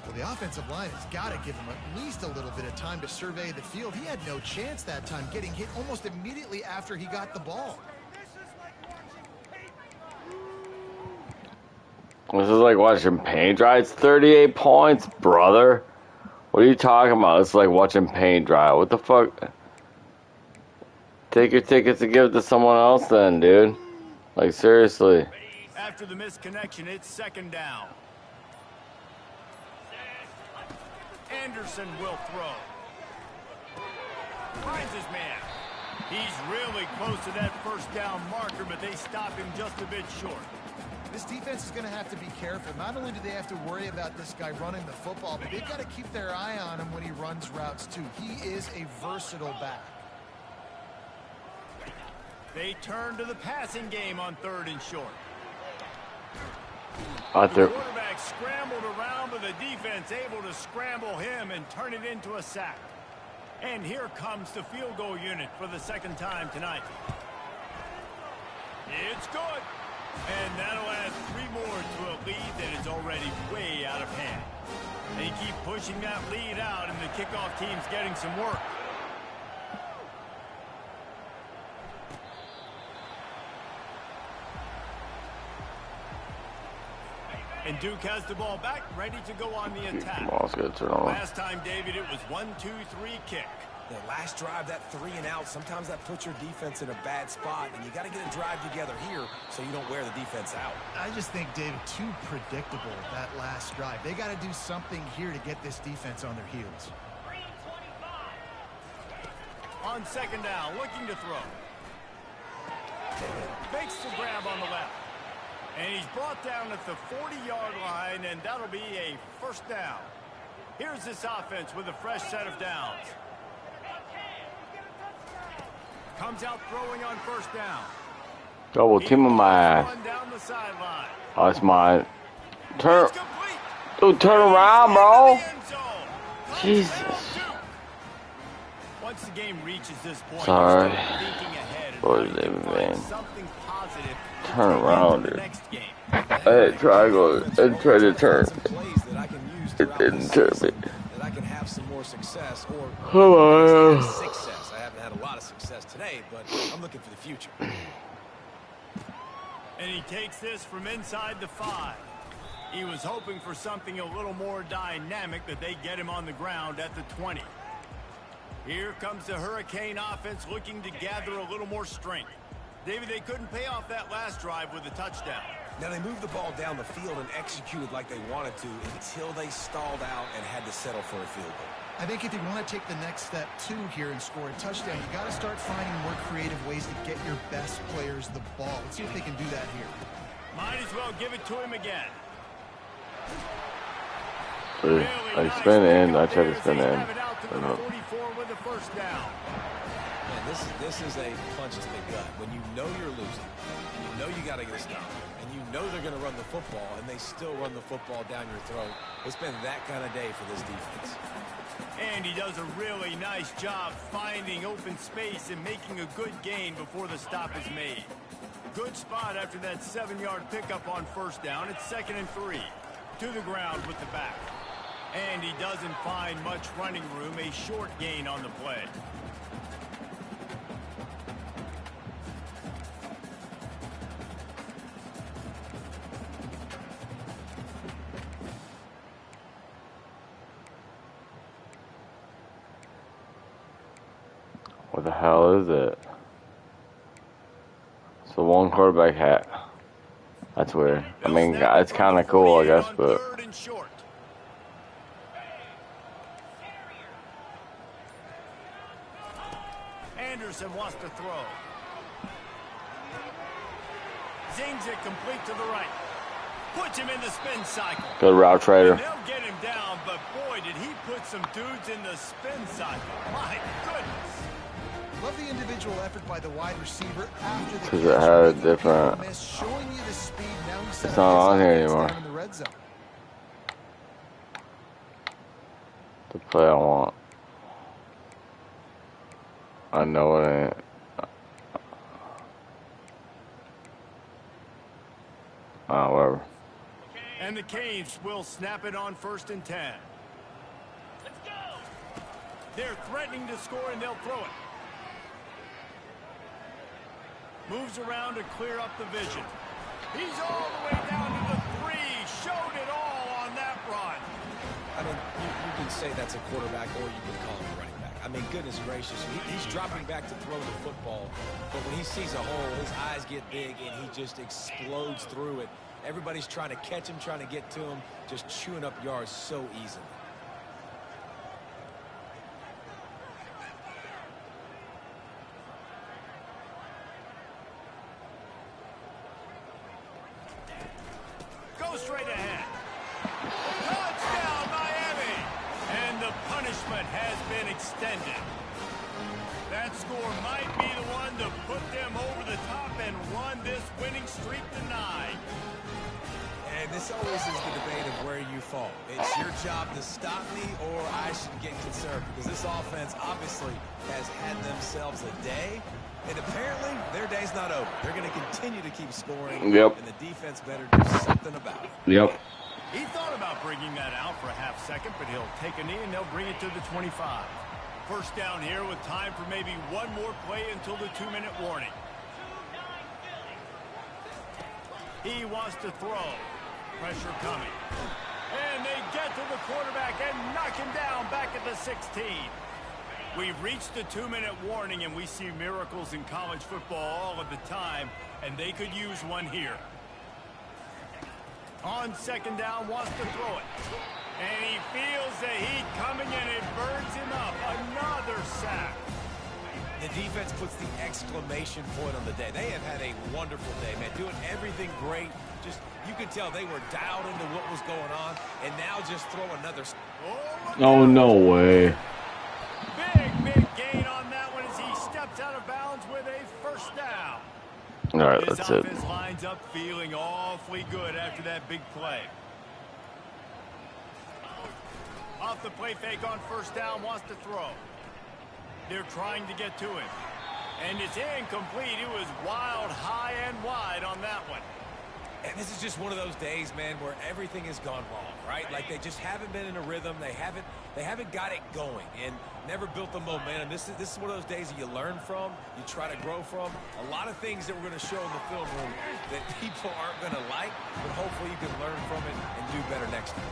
Well, the offensive line has got to give him at least a little bit of time to survey the field. He had no chance that time, getting hit almost immediately after he got the ball. This is like watching paint dry. It's 38 points, brother. What are you talking about? It's like watching paint dry. What the fuck? Take your tickets and give it to someone else then, dude. Like, seriously. After the misconnection, it's 2nd down. Anderson will throw. Finds his man. He's really close to that first down marker, but they stop him just a bit short. This defense is going to have to be careful. Not only do they have to worry about this guy running the football, but they've got to keep their eye on him when he runs routes too. He is a versatile back. They turn to the passing game on 3rd and short. The quarterback scrambled around, but the defense able to scramble him and turn it into a sack. And here comes the field goal unit for the 2nd time tonight. It's good. And that'll add 3 more to a lead that is already way out of hand. They keep pushing that lead out, and the kickoff team's getting some work. And Duke has the ball back, ready to go on the attack. Last time, David, it was 1-2-3 kick. The last drive, that 3 and out, sometimes that puts your defense in a bad spot, and you got to get a drive together here so you don't wear the defense out. I just think, David, too predictable, that last drive. They got to do something here to get this defense on their heels. On 2nd down, looking to throw. Makes the grab on the left. And he's brought down at the 40-yard line, and that'll be a first down. Here's this offense with a fresh set of downs. Comes out throwing on first down. Double team on my ass. Down the sideline. Oh, it's mine. Turn. Dude, turn around, bro. Jesus. Once the game reaches this point, sorry. thinking ahead and man. Something positive. Turn around, dude. I tried to turn. It didn't turn me. That I can have some more success or success. I haven't had a lot of success today, but I'm looking for the future. And he takes this from inside the 5. He was hoping for something a little more dynamic, that they get him on the ground at the 20. Here comes the Hurricane offense looking to gather a little more strength. David, they couldn't pay off that last drive with a touchdown. Now, they moved the ball down the field and executed like they wanted to until they stalled out and had to settle for a field goal. I think if you want to take the next step, too, here and score a touchdown, you got to start finding more creative ways to get your best players the ball. Let's see if they can do that here. Might as well give it to him again. I spin in. I try to spin in. With the first down. Man, this is a punch to the gut. When you know you're losing, and you know you got to get a stop, and you know they're going to run the football, and they still run the football down your throat. It's been that kind of day for this defense. And he does a really nice job finding open space and making a good gain before the stop is made. Good spot after that 7-yard pickup on first down. It's 2nd and 3. To the ground with the back. And he doesn't find much running room. A short gain on the play. What the hell is it? It's the one quarterback hat. That's weird. I mean, it's kind of cool, I guess, but. Anderson wants to throw. Zings it complete to the right. Puts him in the spin cycle. Good route trader. And they'll get him down, but boy, did he put some dudes in the spin cycle. My goodness. Love the individual effort by the wide receiver after the Because it had a different. showing you the speed. Now he's It's not on here anymore. in the red zone. The play I want. I know it ain't. Oh, whatever. And the Canes will snap it on 1st and 10. Let's go. They're threatening to score, and they'll throw it. Moves around to clear up the vision. He's all the way down to the 3. Showed it all on that run. I mean, you can say that's a quarterback, or you can call him a running back. I mean, goodness gracious, he's dropping back to throw the football. But when he sees a hole, his eyes get big, and he just explodes through it. Everybody's trying to catch him, trying to get to him, just chewing up yards so easily. Straight ahead. Touchdown, Miami! And the punishment has been extended. That score might be the one to put them over the top and run this winning streak to 9. And this always is the debate of where you fall. It's your job to stop me, or I should get concerned, because this offense obviously has had themselves a day. And apparently, their day's not over. They're going to continue to keep scoring. Yep. And the defense better do something about it. Yep. He thought about bringing that out for a half second, but he'll take a knee and they'll bring it to the 25. First down here with time for maybe one more play until the 2-minute warning. He wants to throw. Pressure coming. And they get to the quarterback and knock him down back at the 16. We've reached the 2-minute warning, and we see miracles in college football all of the time, and they could use one here. On 2nd down, wants to throw it. And he feels the heat coming, and it burns him up. Another sack. The defense puts the exclamation point on the day. They have had a wonderful day, man, doing everything great. Just, you could tell they were dialed into what was going on, and now just throw another. Oh, no way. Big gain on that one as he steps out of bounds with a first down. All right, This that's it. offense lines up feeling awfully good after that big play. Off the play fake on 1st down, wants to throw. They're trying to get to him. And it's incomplete. It was wild, high and wide on that one. And this is just one of those days, man, where everything has gone wrong, right? Like they just haven't been in a rhythm. They haven't got it going and never built the momentum. This is one of those days that you learn from, you try to grow from. A lot of things that we're going to show in the film room that people aren't going to like, but hopefully you can learn from it and do better next time.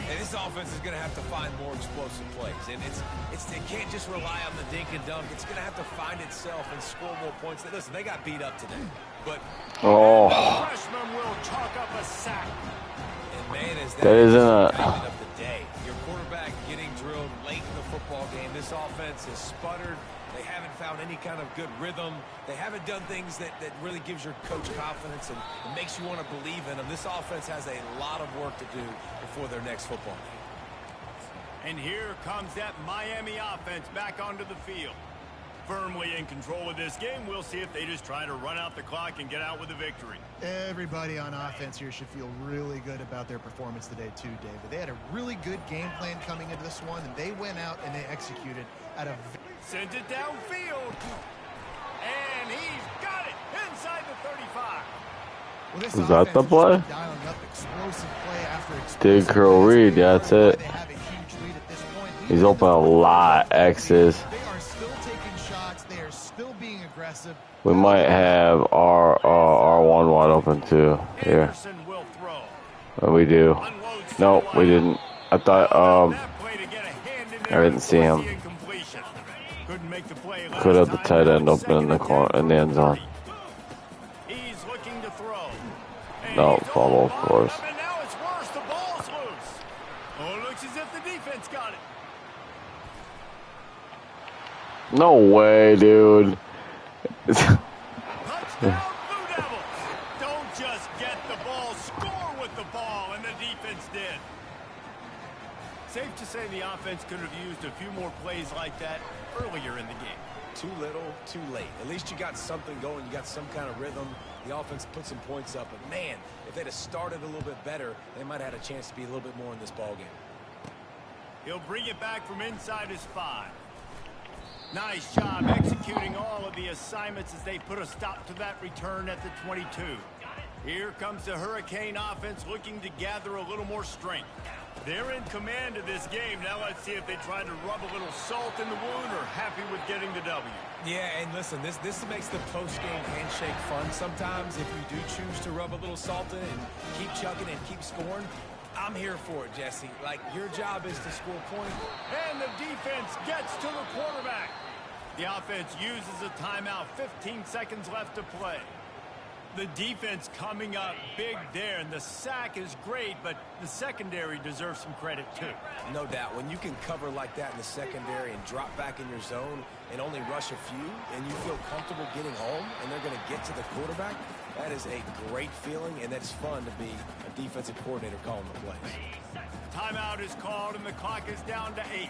And this offense is going to have to find more explosive plays. And it can't just rely on the dink and dunk. It's going to have to find itself and score more points. Listen, they got beat up today. But the freshman will chalk up a sack. And man, that isn't a of the day. Your quarterback getting drilled late in the football game. This offense has sputtered. They haven't found any kind of good rhythm. They haven't done things that really gives your coach confidence and makes you want to believe in them. This offense has a lot of work to do before their next football game. And here comes that Miami offense back onto the field. Firmly in control of this game. We'll see if they just try to run out the clock and get out with a victory. Everybody on offense here should feel really good about their performance today too, David. They had a really good game plan coming into this one, and they went out and they executed at a... Sent it downfield. And he's got it inside the 35. Well, this is that the play? Dialing up explosive play after Dig curl read, that's it. They have a huge lead at this point. He's open a lot, X's. They are still taking shots. They are still being aggressive. We might have our R1 wide open too here. Anderson will throw. Oh, we do. No, we didn't. I thought I didn't see him. Could have the tight end open in the corner in the end zone. He's looking to throw. No, fumble, of course. And now it's worse. The ball's loose. Oh, it looks as if the defense got it. No way, dude. Touchdown, Blue Devils. Don't just get the ball, score with the ball, and the defense did. Safe to say the offense could have used a few more plays like that earlier in the game. Too little, too late. At least you got something going. You got some kind of rhythm. The offense put some points up. But, man, if they'd have started a little bit better, they might have had a chance to be a little bit more in this ballgame. He'll bring it back from inside his 5. Nice job executing all of the assignments as they put a stop to that return at the 22. Here comes the Hurricane offense looking to gather a little more strength. They're in command of this game. Now let's see if they try to rub a little salt in the wound or happy with getting the W. Yeah, and listen, this makes the post-game handshake fun sometimes if you do choose to rub a little salt in and keep chugging and keep scoring. I'm here for it, Jesse. Like, your job is to score points. And the defense gets to the quarterback. The offense uses a timeout. 15 seconds left to play. The defense coming up big there, and the sack is great, but the secondary deserves some credit too. No doubt. When you can cover like that in the secondary and drop back in your zone and only rush a few, and you feel comfortable getting home, and they're going to get to the quarterback, that is a great feeling, and that's fun to be a defensive coordinator calling the plays. Timeout is called, and the clock is down to 8.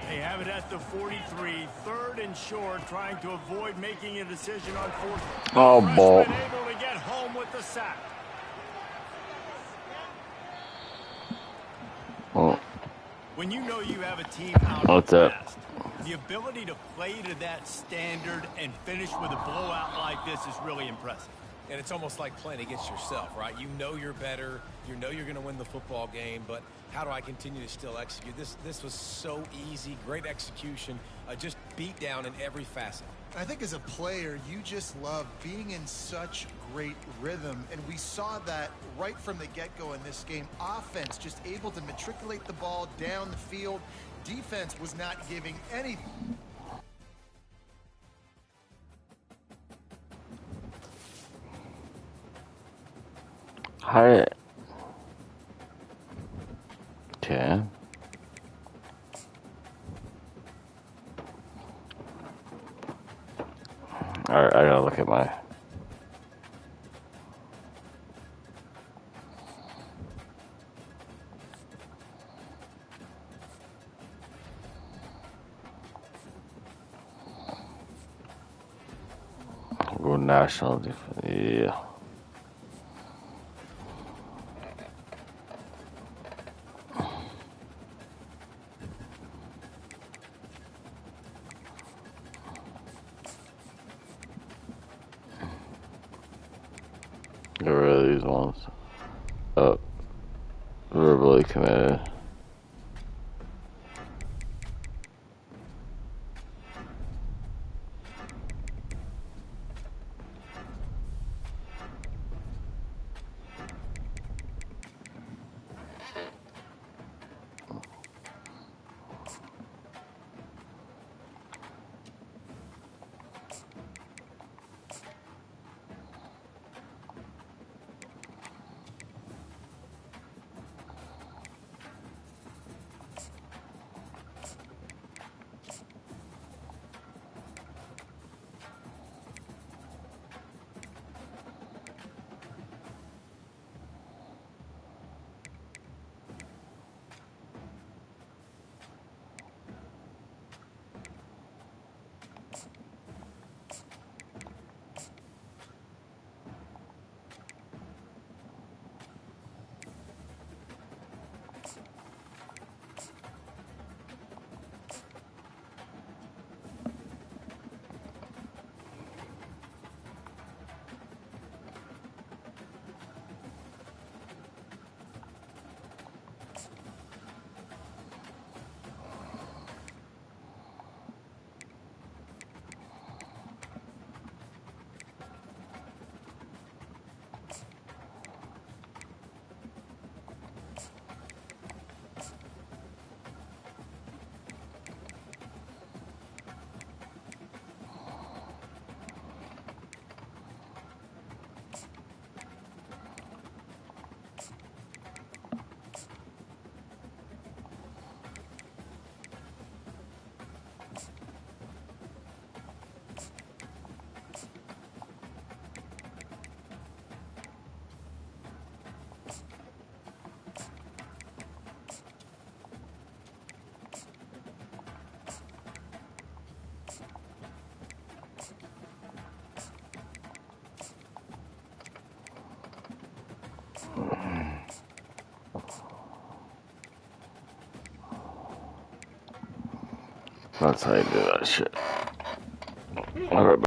They have it at the 43, 3rd and short, trying to avoid making a decision on 4th. Oh, ball. Able to get home with the sack. Oh. When you know you have a team out What's fast, the ability to play to that standard and finish with a blowout like this is really impressive. And it's almost like playing against yourself, right? You know you're better. You know you're going to win the football game, but how do I continue to still execute? This was so easy, great execution, just beat down in every facet. I think as a player, you just love being in such great rhythm, and we saw that right from the get-go in this game. Offense just able to matriculate the ball down the field. Defense was not giving anything. Hi. Okay. Alright, I gotta look at my... Go national defense. Yeah. Get rid of these ones. Oh, verbally committed. That's how you do that shit. Alright.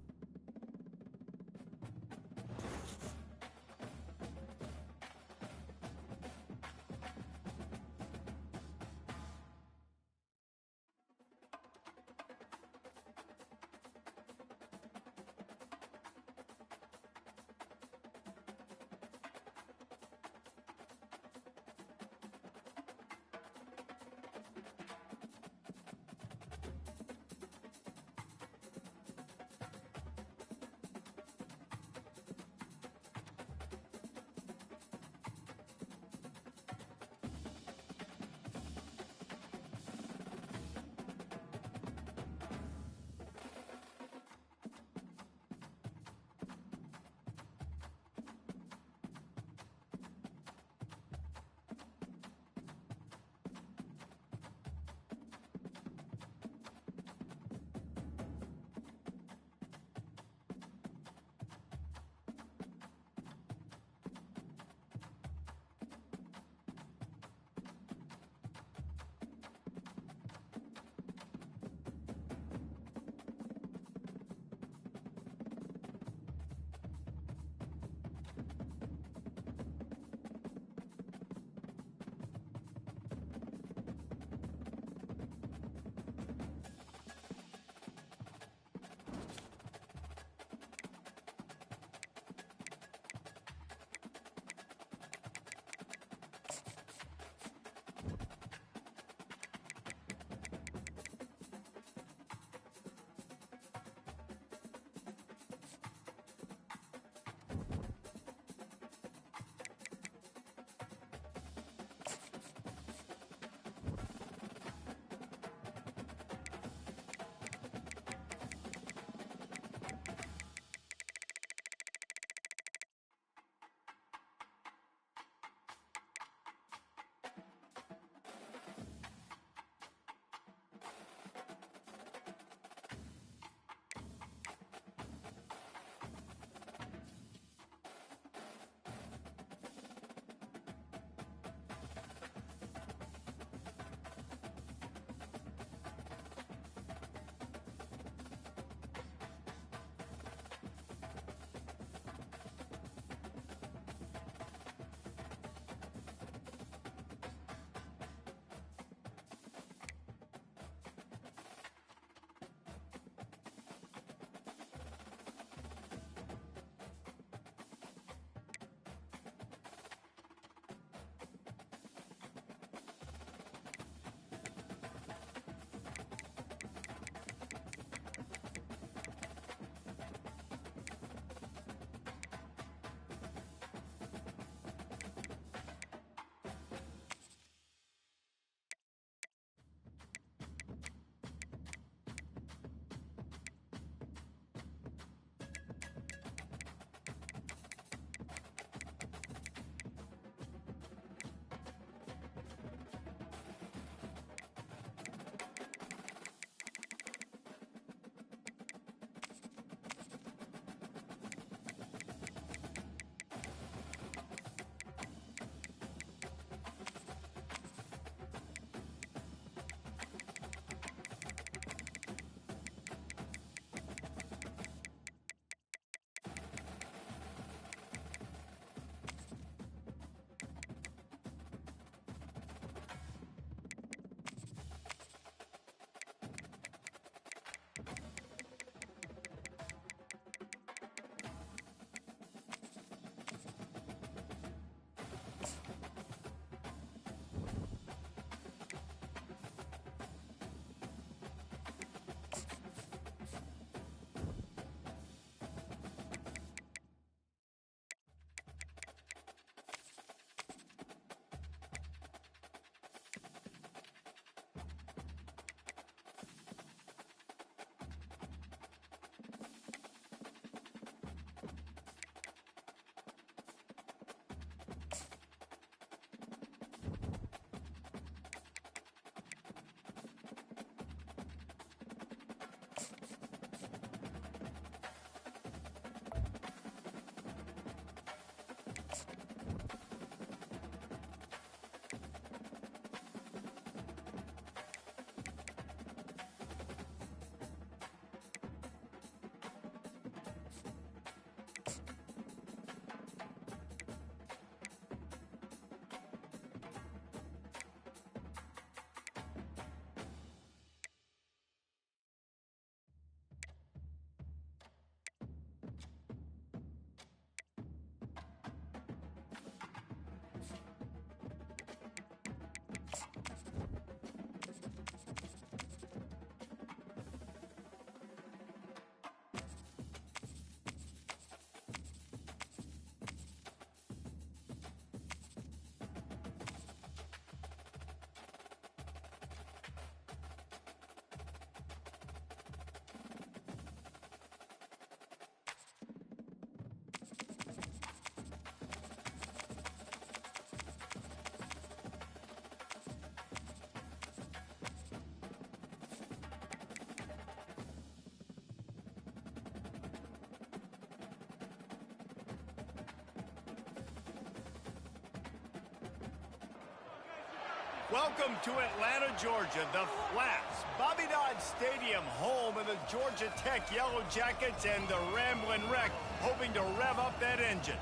Welcome to Atlanta, Georgia, the Flats, Bobby Dodd Stadium, home of the Georgia Tech Yellow Jackets and the Ramblin' Wreck, hoping to rev up that engine.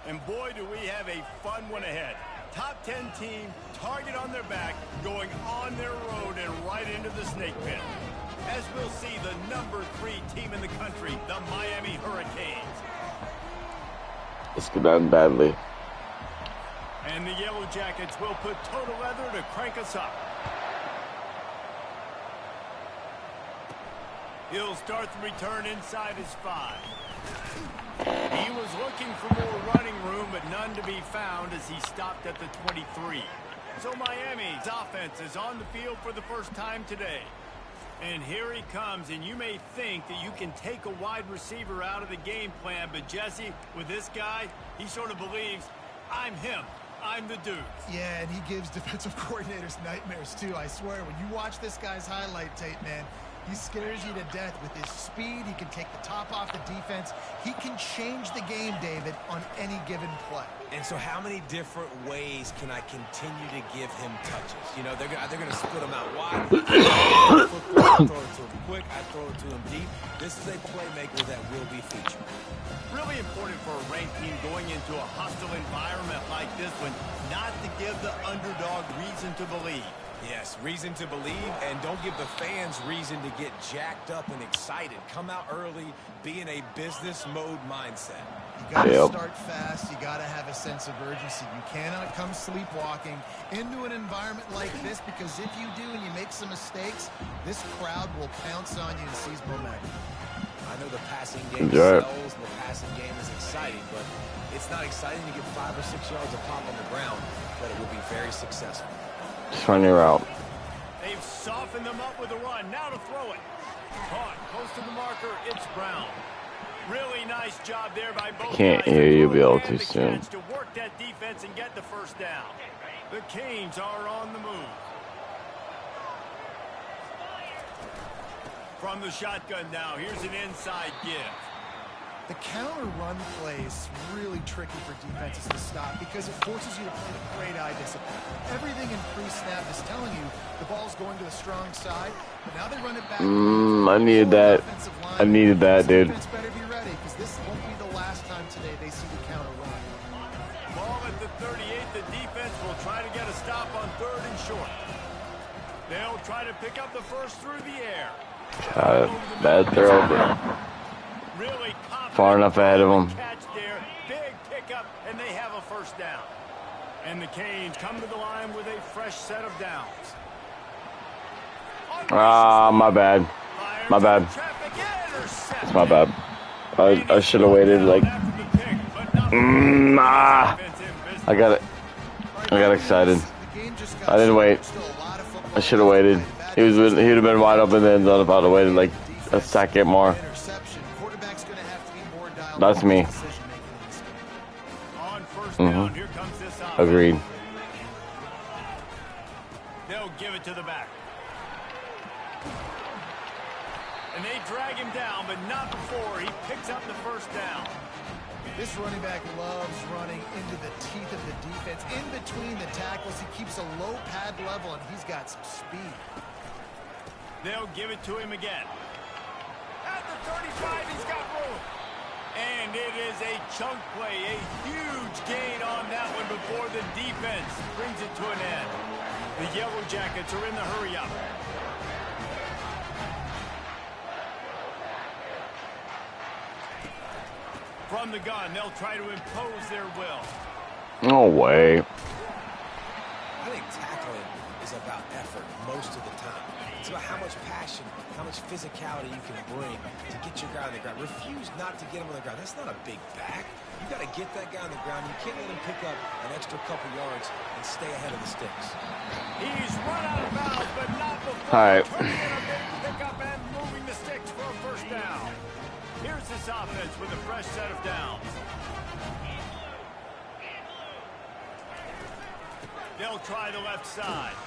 And boy, do we have a fun one ahead. Top 10 team, target on their back, going on their road and right into the snake pit. As we'll see, the number 3 team in the country, the Miami Hurricanes. This could end badly. And the Yellow Jackets will put total leather to crank us up. He'll start the return inside his 5. He was looking for more running room, but none to be found as he stopped at the 23. So Miami's offense is on the field for the first time today. And here he comes, and you may think that you can take a wide receiver out of the game plan, but Jesse, with this guy, he sort of believes, I'm him. I'm the dude. Yeah, and he gives defensive coordinators nightmares, too. I swear, when you watch this guy's highlight tape, man, he scares you to death with his speed. He can take the top off the defense. He can change the game, David, on any given play. And so how many different ways can I continue to give him touches? You know, they're going to split him out wide. I throw it to him quick. I throw it to him deep. This is a playmaker that will be featured. Really important for a ranked team going into a hostile environment like this one, not to give the underdog reason to believe. Yes, reason to believe, and don't give the fans reason to get jacked up and excited. Come out early, be in a business mode mindset. You got to start fast. You got to have a sense of urgency. You cannot come sleepwalking into an environment like this, because if you do and you make some mistakes, this crowd will pounce on you and seize momentum. I know the passing game sells and the passing game is exciting, but it's not exciting to get 5 or 6 yards of pop on the ground, but it will be very successful. Just run your route. They've softened them up with a run. Now to throw it. Caught close to the marker. It's Brown. Really nice job there by both guys. Can't hear you, Bill, too soon. To work that defense and get the first down. The Canes are on the move. From the shotgun now, here's an inside give. The counter run play is really tricky for defenses to stop because it forces you to play with great eye discipline. Everything in pre-snap is telling you the ball's going to the strong side, but now they run it back. I needed that. I needed that, dude. Defense better be ready, because this won't be the last time today they see the counter run. Ball at the 38. The defense will try to get a stop on 3rd and short. They'll try to pick up the first through the air. Bad throw, but really far enough ahead of them. Catch there, big pickup, and they have a first down. And the Canes come to the line with a fresh set of downs. Ah, my bad. My bad. It's my bad. I should have waited like. I got it. I got excited. I didn't wait. I should have waited. He would have been wide open then. Not about to wait like a second more. That's me. Agreed. They'll give it to the back. And they drag him down, but not before he picks up the first down. This running back loves running into the teeth of the defense. In between the tackles, he keeps a low pad level, and he's got some speed. They'll give it to him again. At the 35, he's got room. And it is a chunk play, a huge gain on that one before the defense brings it to an end. The Yellow Jackets are in the hurry-up. From the gun, they'll try to impose their will. No way. I think tackling is about effort most of the time. It's about how much passion, how much physicality you can bring to get your guy on the ground. Refuse not to get him on the ground. That's not a big back. You got to get that guy on the ground. You can't let him pick up an extra couple yards and stay ahead of the sticks. He's run out of bounds, but not before turning in a big pickup and moving the sticks for a first down. Here's this offense with a fresh set of downs. They'll try the left side.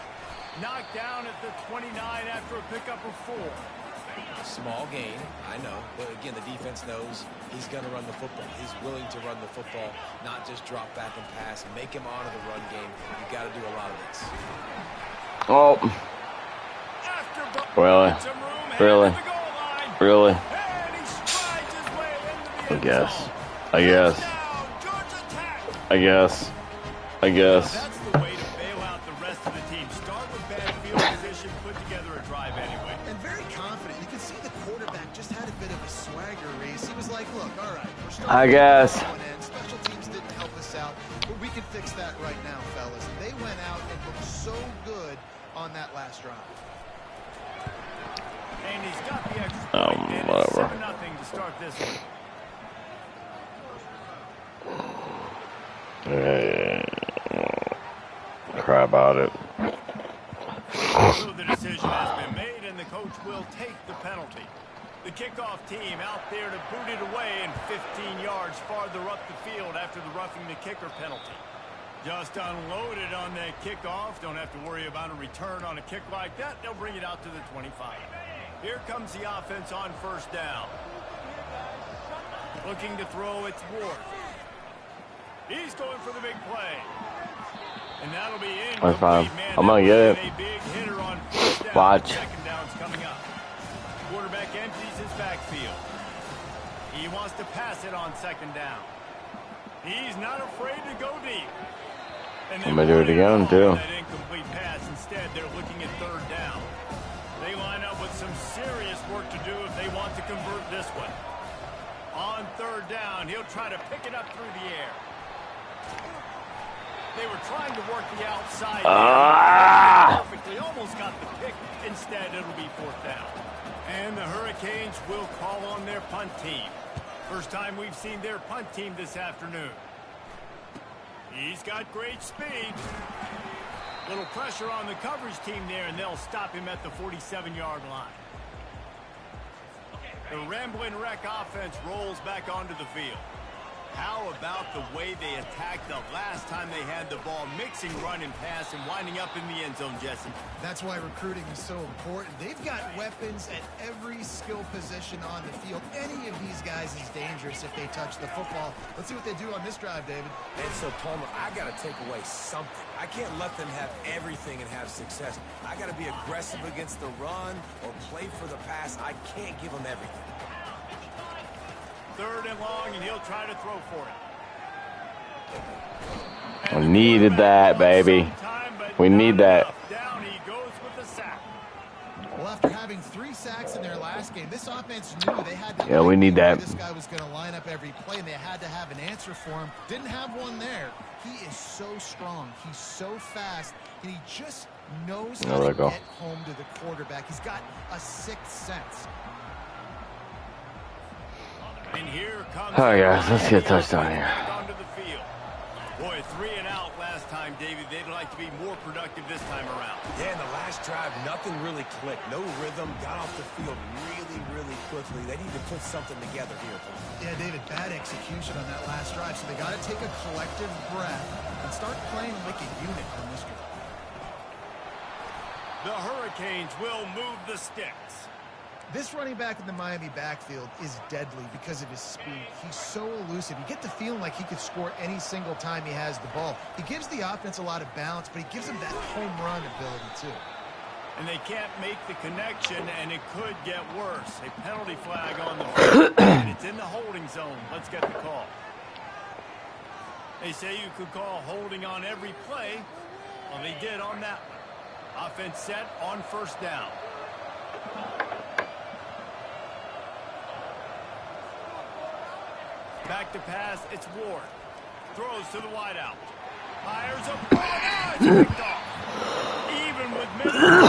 Knocked down at the 29 after a pickup of 4. Small gain, I know. But again, the defense knows he's going to run the football. He's willing to run the football, not just drop back and pass. Make him honor the run game. You've got to do a lot of this. Oh. Really? Really? Really? I guess. I guess. I guess. I guess. That's the way to bail out the rest of the team. Start with bad field position, put together a drive anyway. And very confident. You can see the quarterback just had a bit of a swagger race. He was like, look, all right, we're starting I guess. Special teams didn't help us out, but we can fix that right now, fellas. And they went out and looked so good on that last drive. And he's got the extra point. And it's 7-0 to start this one. Cry about it. So the decision has been made, and the coach will take the penalty. The kickoff team out there to boot it away and 15 yards farther up the field after the roughing the kicker penalty. Just unloaded on that kickoff. Don't have to worry about a return on a kick like that. They'll bring it out to the 25. Here comes the offense on first down. Looking to throw, it's Ward. He's going for the big play. And that'll be in. That's fine. I'm going to get it. A big hitter on first down. Watch. Second down's coming up. Quarterback empties his backfield. He wants to pass it on second down. He's not afraid to go deep. And I'm going to do it again, too. That incomplete pass. Instead, they're looking at third down. They line up with some serious work to do if they want to convert this one. On third down, he'll try to pick it up through the air. They were trying to work the outside. Perfectly, almost got the pick. Instead, it'll be fourth down. And the Hurricanes will call on their punt team. First time we've seen their punt team this afternoon. He's got great speed. Little pressure on the coverage team there, and they'll stop him at the 47-yard line. The Ramblin' Wreck offense rolls back onto the field. How about the way they attacked the last time they had the ball, mixing run and pass and winding up in the end zone, Jesse? That's why recruiting is so important. They've got weapons at every skill position on the field. Any of these guys is dangerous if they touch the football. Let's see what they do on this drive, David. And so, Palmer, I got to take away something. I can't let them have everything and have success. I got to be aggressive against the run or play for the pass. I can't give them everything. Third and long, and he'll try to throw for it. We needed that, baby. We need that. Down he goes with the sack. Well, after having 3 sacks in their last game, this offense knew they had to. Yeah, we need that. This guy was going to line up every play, and they had to have an answer for him. Didn't have one there. He is so strong. He's so fast, and he just knows how to get home to the quarterback. He's got a 6th sense. And here comes All right, guys, let's get a touchdown here. onto the field. Boy, 3 and out last time, David. They'd like to be more productive this time around. Yeah, in the last drive, nothing really clicked. No rhythm. Got off the field really quickly. They need to put something together here. Yeah, David, bad execution on that last drive. So they got to take a collective breath and start playing like a unit on this drive. The Hurricanes will move the sticks. This running back in the Miami backfield is deadly because of his speed. He's so elusive. You get the feeling like he could score any single time he has the ball. He gives the offense a lot of balance, but he gives them that home run ability, too. And they can't make the connection, and it could get worse. A penalty flag on the field, and it's in the holding zone. Let's get the call. They say you could call holding on every play. Well, they did on that one. Offense set on first down. Back to pass, it's Ward. Throws to the wideout. Fires a ball. Now it's picked off. Even with minutes